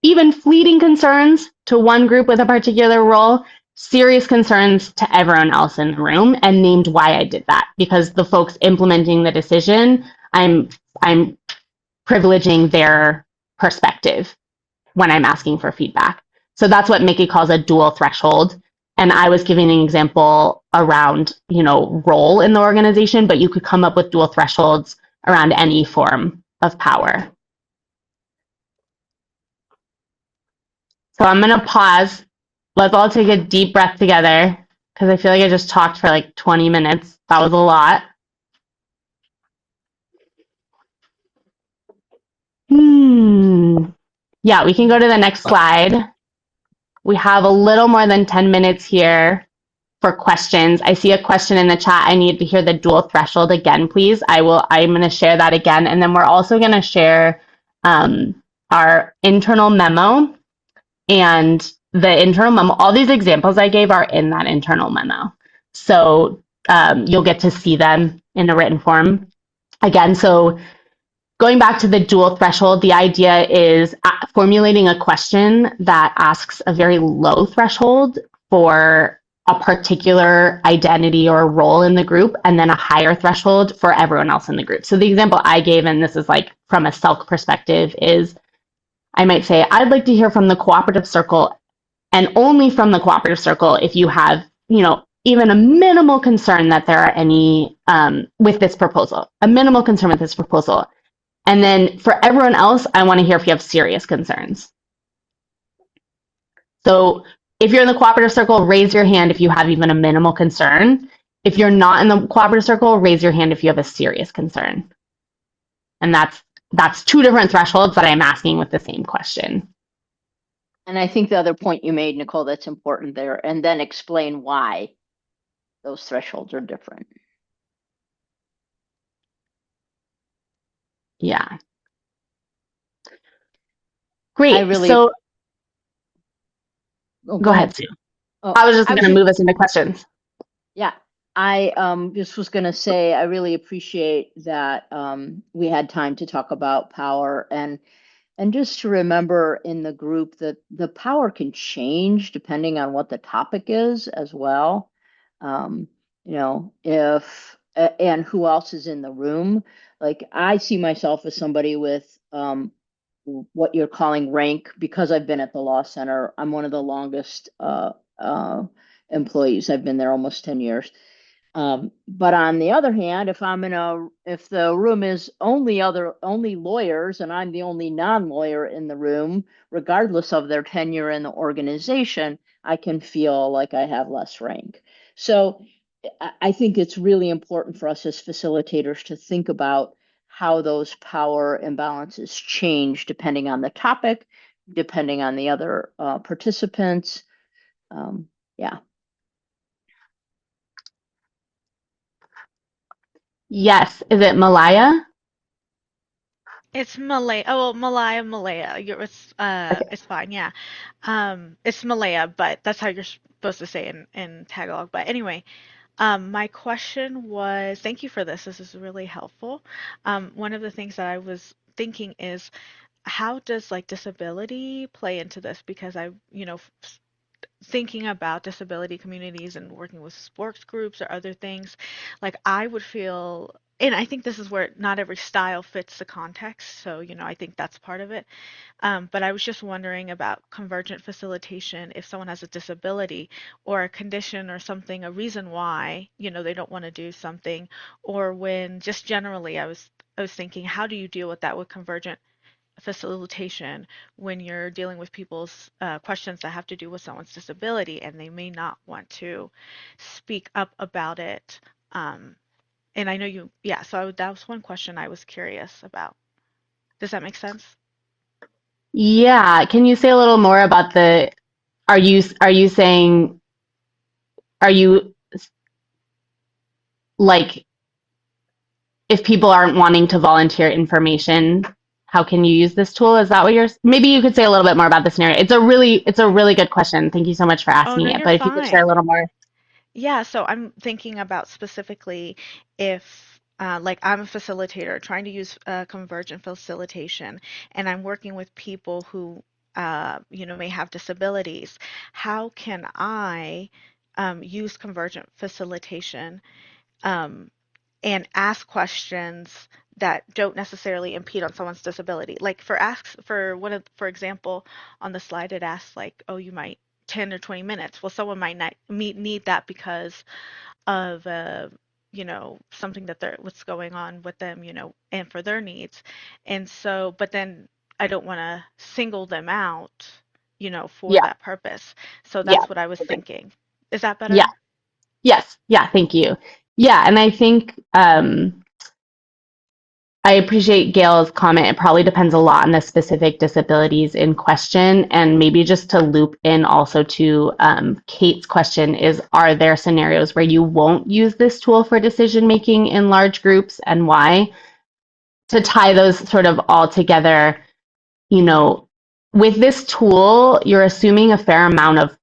Even fleeting concerns to one group with a particular role, serious concerns to everyone else in the room, and named why I did that. Because the folks implementing the decision, I'm privileging their perspective when I'm asking for feedback. So that's what Mickey calls a dual threshold. And I was giving an example around, role in the organization, but you could come up with dual thresholds around any form of power. So I'm going to pause. Let's all take a deep breath together, because I feel like I just talked for like 20 minutes. That was a lot. Yeah, we can go to the next slide. We have a little more than 10 minutes here for questions. I see a question in the chat. I need to hear the dual threshold again, please. I'm going to share that again. And then we're also going to share our internal memo. And the internal memo, all these examples I gave are in that internal memo. So you'll get to see them in a written form. Again, so going back to the dual threshold, the idea is formulating a question that asks a very low threshold for a particular identity or role in the group, and then a higher threshold for everyone else in the group. So the example I gave, and this is like from a Selk perspective, is I might say, I'd like to hear from the cooperative circle, and only from the cooperative circle if you have, even a minimal concern that there are any with this proposal, a minimal concern with this proposal. And then for everyone else, I want to hear if you have serious concerns. So if you're in the cooperative circle, raise your hand if you have even a minimal concern. If you're not in the cooperative circle, raise your hand if you have a serious concern. And that's two different thresholds that I'm asking with the same question. And I think the other point you made, Nicole, that's important there, and then explain why those thresholds are different. Yeah. Great. So go ahead, Sue. I was just going to move us into questions. Yeah, I just was going to say I really appreciate that we had time to talk about power, and just to remember in the group that the power can change depending on what the topic is as well. If and who else is in the room. Like I see myself as somebody with what you're calling rank, because I've been at the law center. I'm one of the longest employees. I've been there almost 10 years. But on the other hand, if the room is only lawyers and I'm the only non-lawyer in the room, regardless of their tenure in the organization, I can feel like I have less rank. So I think it's really important for us as facilitators to think about how those power imbalances change depending on the topic, depending on the other participants. Yeah. Yes. Is it Malaya? It's Malaya. Oh, well, Malaya. It's fine. Yeah. It's Malaya, but that's how you're supposed to say it in Tagalog. But anyway, my question was, thank you for this. This is really helpful. One of the things that I was thinking is, how does like disability play into this? Because thinking about disability communities and working with sports groups or other things, like I would feel, and I think this is where not every style fits the context. So, I think that's part of it. But I was just wondering about convergent facilitation if someone has a disability or a condition or something, a reason why, they don't want to do something, or when just generally I was thinking, how do you deal with that with convergent facilitation when you're dealing with people's questions that have to do with someone's disability and they may not want to speak up about it. And I know so that was one question I was curious about. Does that make sense? Yeah. Can you say a little more about are you saying, are you like, if people aren't wanting to volunteer information, how can you use this tool? Is that what maybe you could say a little bit more about the scenario. It's a really good question. Thank you so much for asking No, it. you're But if you could share a fine. little more. Yeah, so I'm thinking about specifically if, like, I'm a facilitator trying to use convergent facilitation, and I'm working with people who, may have disabilities. How can I use convergent facilitation um, and ask questions that don't necessarily impede on someone's disability? Like for example, on the slide it asks like, oh, you might 10 or 20 minutes. Well, someone might not need that because of something what's going on with them, and for their needs. And so, but then I don't want to single them out, for Yeah. that purpose. So Yeah. that's what I was thinking. Is that Yeah. better? Yes. Yeah. Thank you. Yeah. And I think I appreciate Gail's comment. It probably depends a lot on the specific disabilities in question. And maybe just to loop in also to Kate's question is, are there scenarios where you won't use this tool for decision making in large groups, and why? To tie those sort of all together, with this tool, you're assuming a fair amount of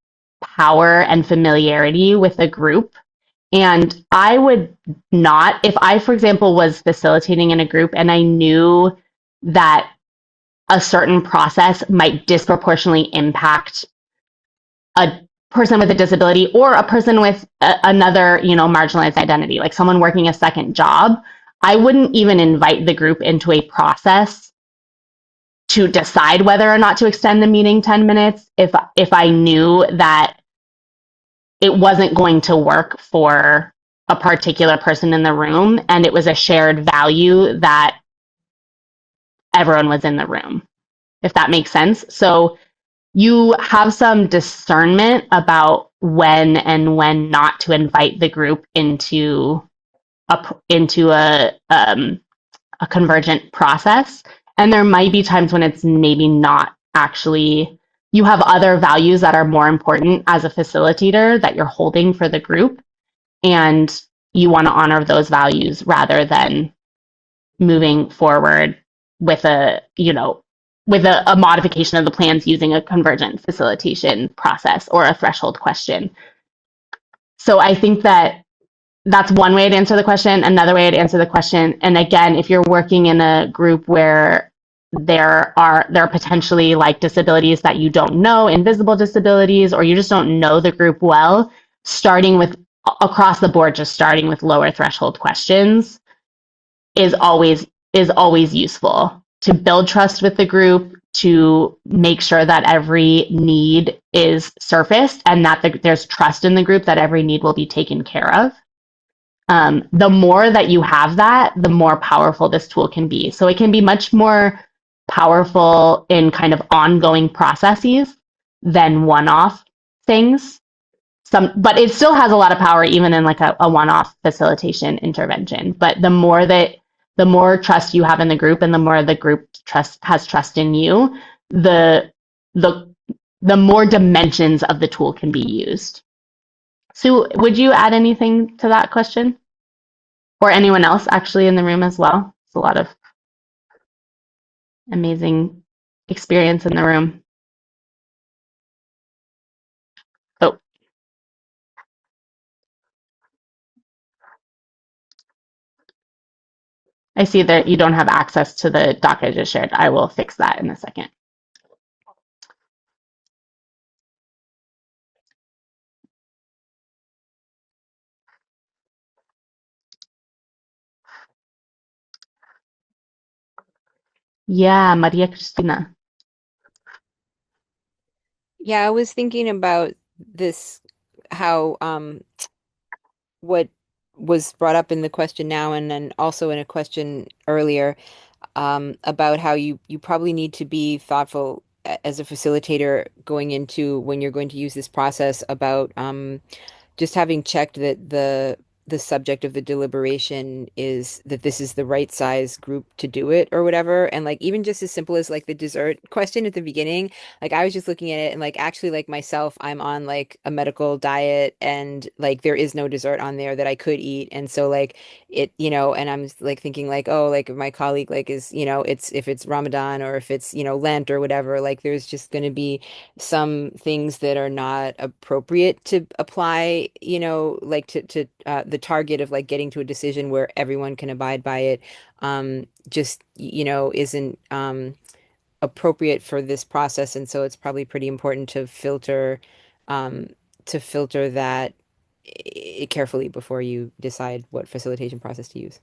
power and familiarity with a group. And I would not, if I, for example, was facilitating in a group and I knew that a certain process might disproportionately impact a person with a disability or a person with another, marginalized identity, like someone working a second job, I wouldn't even invite the group into a process to decide whether or not to extend the meeting 10 minutes if I knew that it wasn't going to work for a particular person in the room and it was a shared value that everyone was in the room, if that makes sense. So you have some discernment about when and when not to invite the group into a convergent process. And there might be times when it's maybe not actually, you have other values that are more important as a facilitator that you're holding for the group. And you want to honor those values rather than moving forward with a modification of the plans using a convergent facilitation process or a threshold question. So I think that's one way to answer the question. Another way to answer the question, and again, if you're working in a group where there are potentially like disabilities that you don't know, invisible disabilities, or you just don't know the group well, starting with across the board, just starting with lower threshold questions is always useful to build trust with the group, to make sure that every need is surfaced and that there's trust in the group that every need will be taken care of. The more that you have that, the more powerful this tool can be. So it can be much more powerful in kind of ongoing processes than one-off things. But it still has a lot of power even in like a one-off facilitation intervention. But the more trust you have in the group and the more the group has trust in you, the more dimensions of the tool can be used. Sue, would you add anything to that question? Or anyone else actually in the room as well? It's a lot of amazing experience in the room. Oh, I see that you don't have access to the doc I just shared. I will fix that in a second. Yeah, Maria Cristina. Yeah, I was thinking about this, how what was brought up in the question now and then also in a question earlier, about how you probably need to be thoughtful as a facilitator going into when you're going to use this process about just having checked that the subject of the deliberation is that this is the right size group to do it or whatever. And like even just as simple as like the dessert question at the beginning, like I was just looking at it and like actually like myself, I'm on like a medical diet and like there is no dessert on there that I could eat. And so like it, and I'm like thinking like, oh, like if my colleague like is, it's if it's Ramadan or if it's, Lent or whatever, like there's just going to be some things that are not appropriate to apply, like to the target of like getting to a decision where everyone can abide by it, just, isn't appropriate for this process. And so it's probably pretty important um, to filter that carefully before you decide what facilitation process to use.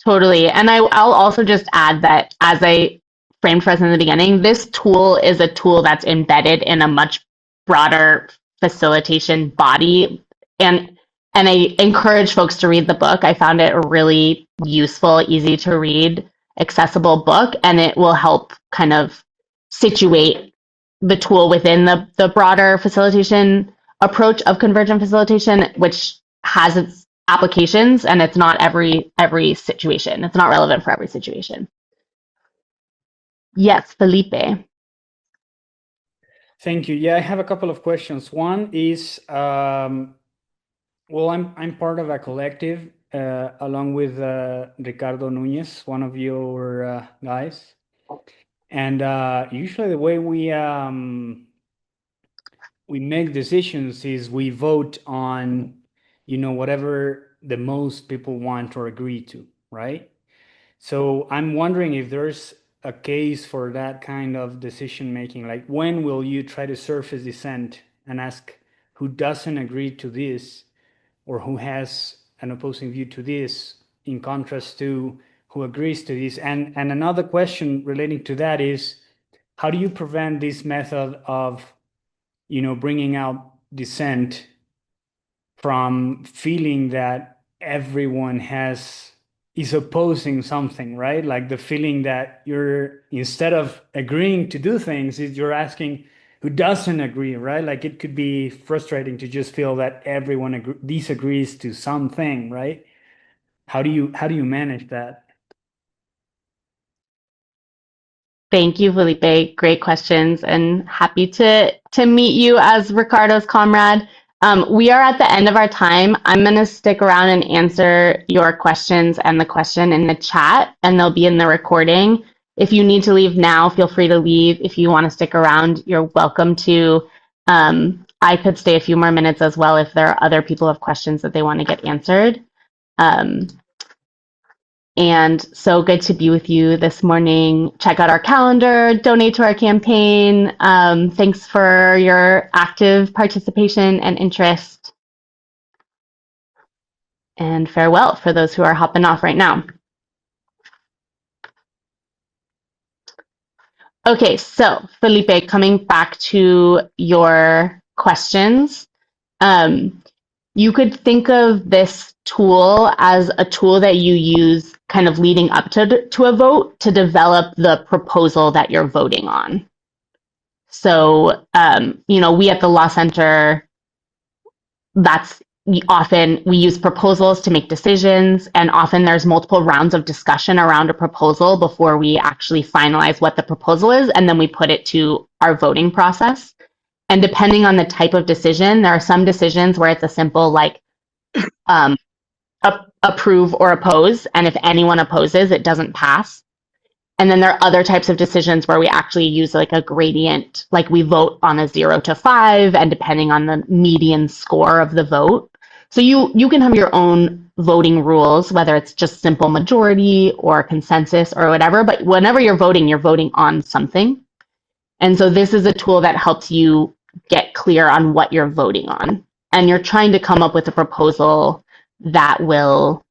Totally. And I'll also just add that as I framed for us in the beginning, this tool is a tool that's embedded in a much broader facilitation body. And I encourage folks to read the book. I found it a really useful, easy to read, accessible book, and it will help kind of situate the tool within the broader facilitation approach of convergent facilitation, which has its applications, and it's not every situation. It's not relevant for every situation. Yes, Felipe. Thank you. Yeah, I have a couple of questions. One is, well, I'm part of a collective along with Ricardo Nunez, one of your guys. And usually the way we make decisions is we vote on, whatever the most people want or agree to, right? So I'm wondering if there's a case for that kind of decision making. Like, when will you try to surface dissent and ask who doesn't agree to this or who has an opposing view to this in contrast to who agrees to this? And another question relating to that is, how do you prevent this method of, bringing out dissent from feeling that everyone is opposing something, right? Like the feeling that you're, instead of agreeing to do things, you're asking who doesn't agree, right? Like it could be frustrating to just feel that everyone disagrees to something, right? How do you manage that? Thank you, Felipe. Great questions, and happy to meet you as Ricardo's comrade. We are at the end of our time. I'm going to stick around and answer your questions and the question in the chat, and they'll be in the recording. If you need to leave now, feel free to leave. If you want to stick around, you're welcome to. I could stay a few more minutes as well if there are other people who have questions that they want to get answered. And so good to be with you this morning. Check out our calendar, donate to our campaign. Thanks for your active participation and interest. And farewell for those who are hopping off right now. Okay, so Felipe, coming back to your questions. You could think of this tool as a tool that you use kind of leading up to a vote to develop the proposal that you're voting on. So, we at the Law Center, we use proposals to make decisions, and often there's multiple rounds of discussion around a proposal before we actually finalize what the proposal is, and then we put it to our voting process. And depending on the type of decision, there are some decisions where it's a simple like approve or oppose, and if anyone opposes, it doesn't pass. And then there are other types of decisions where we actually use like a gradient, like we vote on a 0 to 5, and depending on the median score of the vote. So you can have your own voting rules, whether it's just simple majority or consensus or whatever, but whenever you're voting on something. And so this is a tool that helps you get clear on what you're voting on. And you're trying to come up with a proposal that will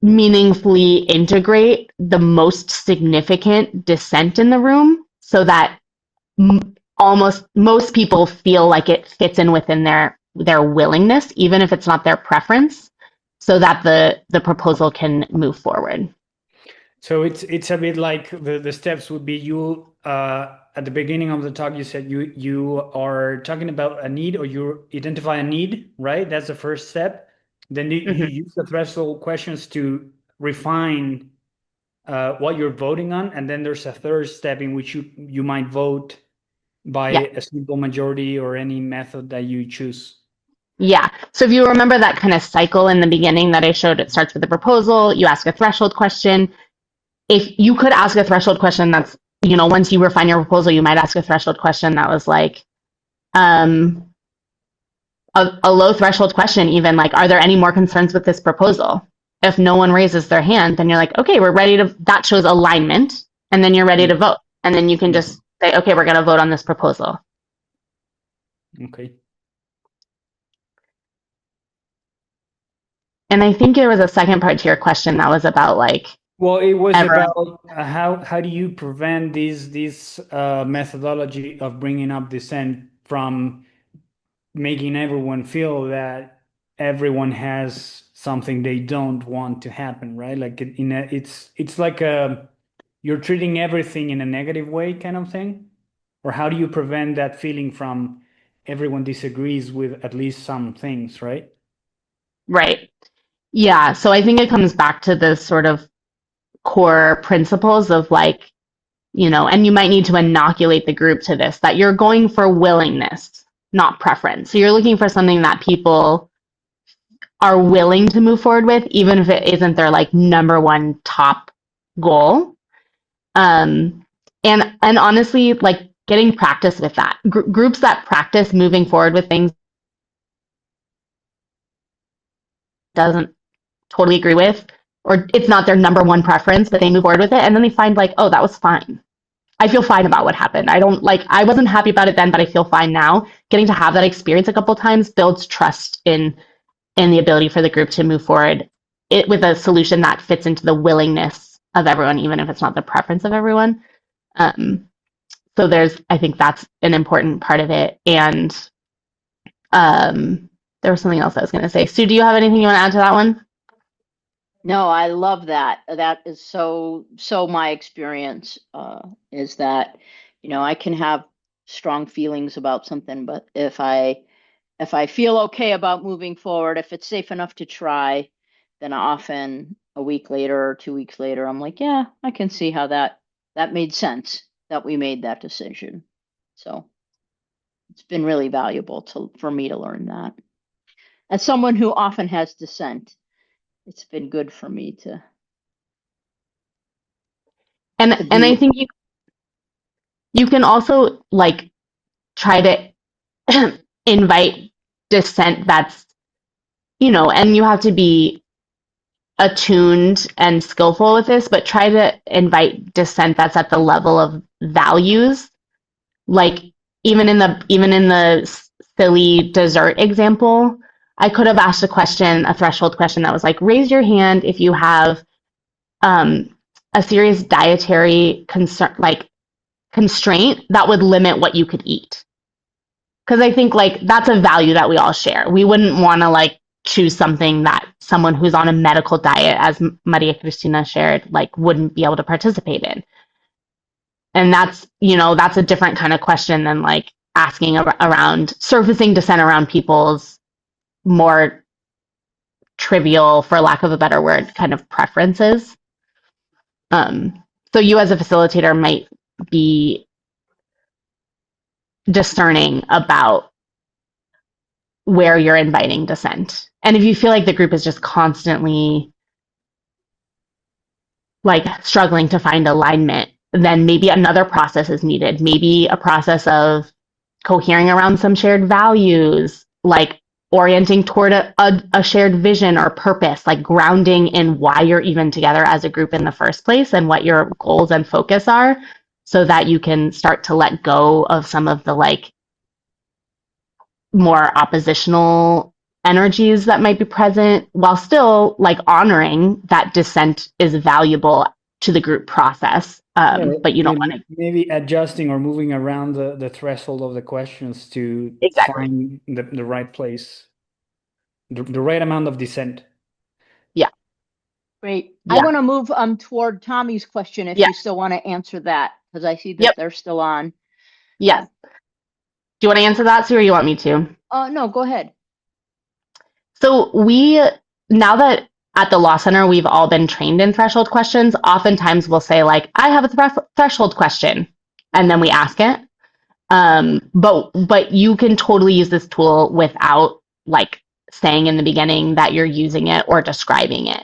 meaningfully integrate the most significant dissent in the room so that almost most people feel like it fits in within their willingness, even if it's not their preference, so that the proposal can move forward. So it's a bit like the steps would be, you at the beginning of the talk you said you are talking about a need, or you identify a need, right? That's the first step. Then you use the threshold questions to refine what you're voting on, and then there's a third step in which you might vote by a simple majority or any method that you choose. Yeah. So if you remember that kind of cycle in the beginning that I showed, it starts with a proposal, you ask a threshold question. If you could ask a threshold question that's, once you refine your proposal, you might ask a threshold question that was like a low threshold question, even like, are there any more concerns with this proposal? If no one raises their hand, then you're like, okay, we're ready to, that shows alignment, and then you're ready to vote. And then you can just say, okay, we're going to vote on this proposal. Okay. And I think there was a second part to your question that was about like, well, it was about how do you prevent this methodology of bringing up dissent from making everyone feel that everyone has something they don't want to happen, right? Like it's like you're treating everything in a negative way kind of thing? Or how do you prevent that feeling from everyone disagrees with at least some things, right? Right. Yeah. So I think it comes back to the sort of core principles of like, and you might need to inoculate the group to this, that you're going for willingness, not preference. So you're looking for something that people are willing to move forward with, even if it isn't their like number one top goal. And and honestly, like getting practice with that. Groups that practice moving forward with things doesn't totally agree with, or it's not their number one preference, but they move forward with it, and then they find like, oh, that was fine. I feel fine about what happened. I wasn't happy about it then, but I feel fine now. Getting to have that experience a couple times builds trust in the ability for the group to move forward with a solution that fits into the willingness of everyone, even if it's not the preference of everyone. So I think that's an important part of it. And there was something else I was going to say. Sue, do you have anything you want to add to that one? No, I love that. That is so my experience is that, I can have strong feelings about something, but if I feel okay about moving forward, if it's safe enough to try, then often a week later or 2 weeks later, I'm like, yeah, I can see how that made sense that we made that decision. So it's been really valuable for me to learn that. As someone who often has dissent, it's been good for me to And I think you can also like try to invite dissent that's, and you have to be attuned and skillful with this, but try to invite dissent that's at the level of values. Like even in the silly dessert example, I could have asked a threshold question that was like, raise your hand if you have a serious dietary constraint that would limit what you could eat. Because I think like that's a value that we all share. We wouldn't want to like choose something that someone who's on a medical diet, as Maria Cristina shared, like wouldn't be able to participate in. And that's a different kind of question than like asking around surfacing dissent around people's more trivial, for lack of a better word, kind of preferences. So you as a facilitator might be discerning about where you're inviting dissent. And if you feel like the group is just constantly like struggling to find alignment, then maybe another process is needed. Maybe a process of cohering around some shared values, like orienting toward a shared vision or purpose, like grounding in why you're even together as a group in the first place and what your goals and focus are, so that you can start to let go of some of the like more oppositional energies that might be present, while still like honoring that dissent is valuable to the group process. But you don't want to maybe adjusting or moving around the threshold of the questions to find the right place, the right amount of dissent. Yeah. Great. Yeah. I want to move toward Tommy's question if you still want to answer that, because I see that they're still on. Yes. Do you want to answer that, Sue, or you want me to? No, go ahead. So now that at the Law Center, we've all been trained in threshold questions, oftentimes we'll say like, I have a threshold question, and then we ask it. But you can totally use this tool without like saying in the beginning that you're using it or describing it.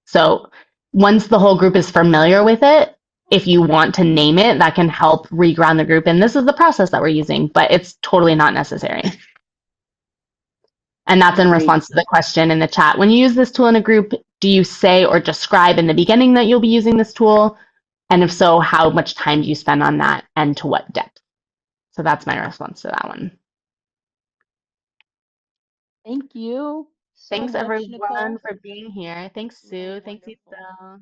So once the whole group is familiar with it, if you want to name it, that can help reground the group. And this is the process that we're using, but it's totally not necessary. And that's in response to the question in the chat. When you use this tool in a group, do you say or describe in the beginning that you'll be using this tool? And if so, how much time do you spend on that and to what depth? So that's my response to that one. Thank you. Thanks everyone for being here. Thanks, Sue. Thanks, Isabel.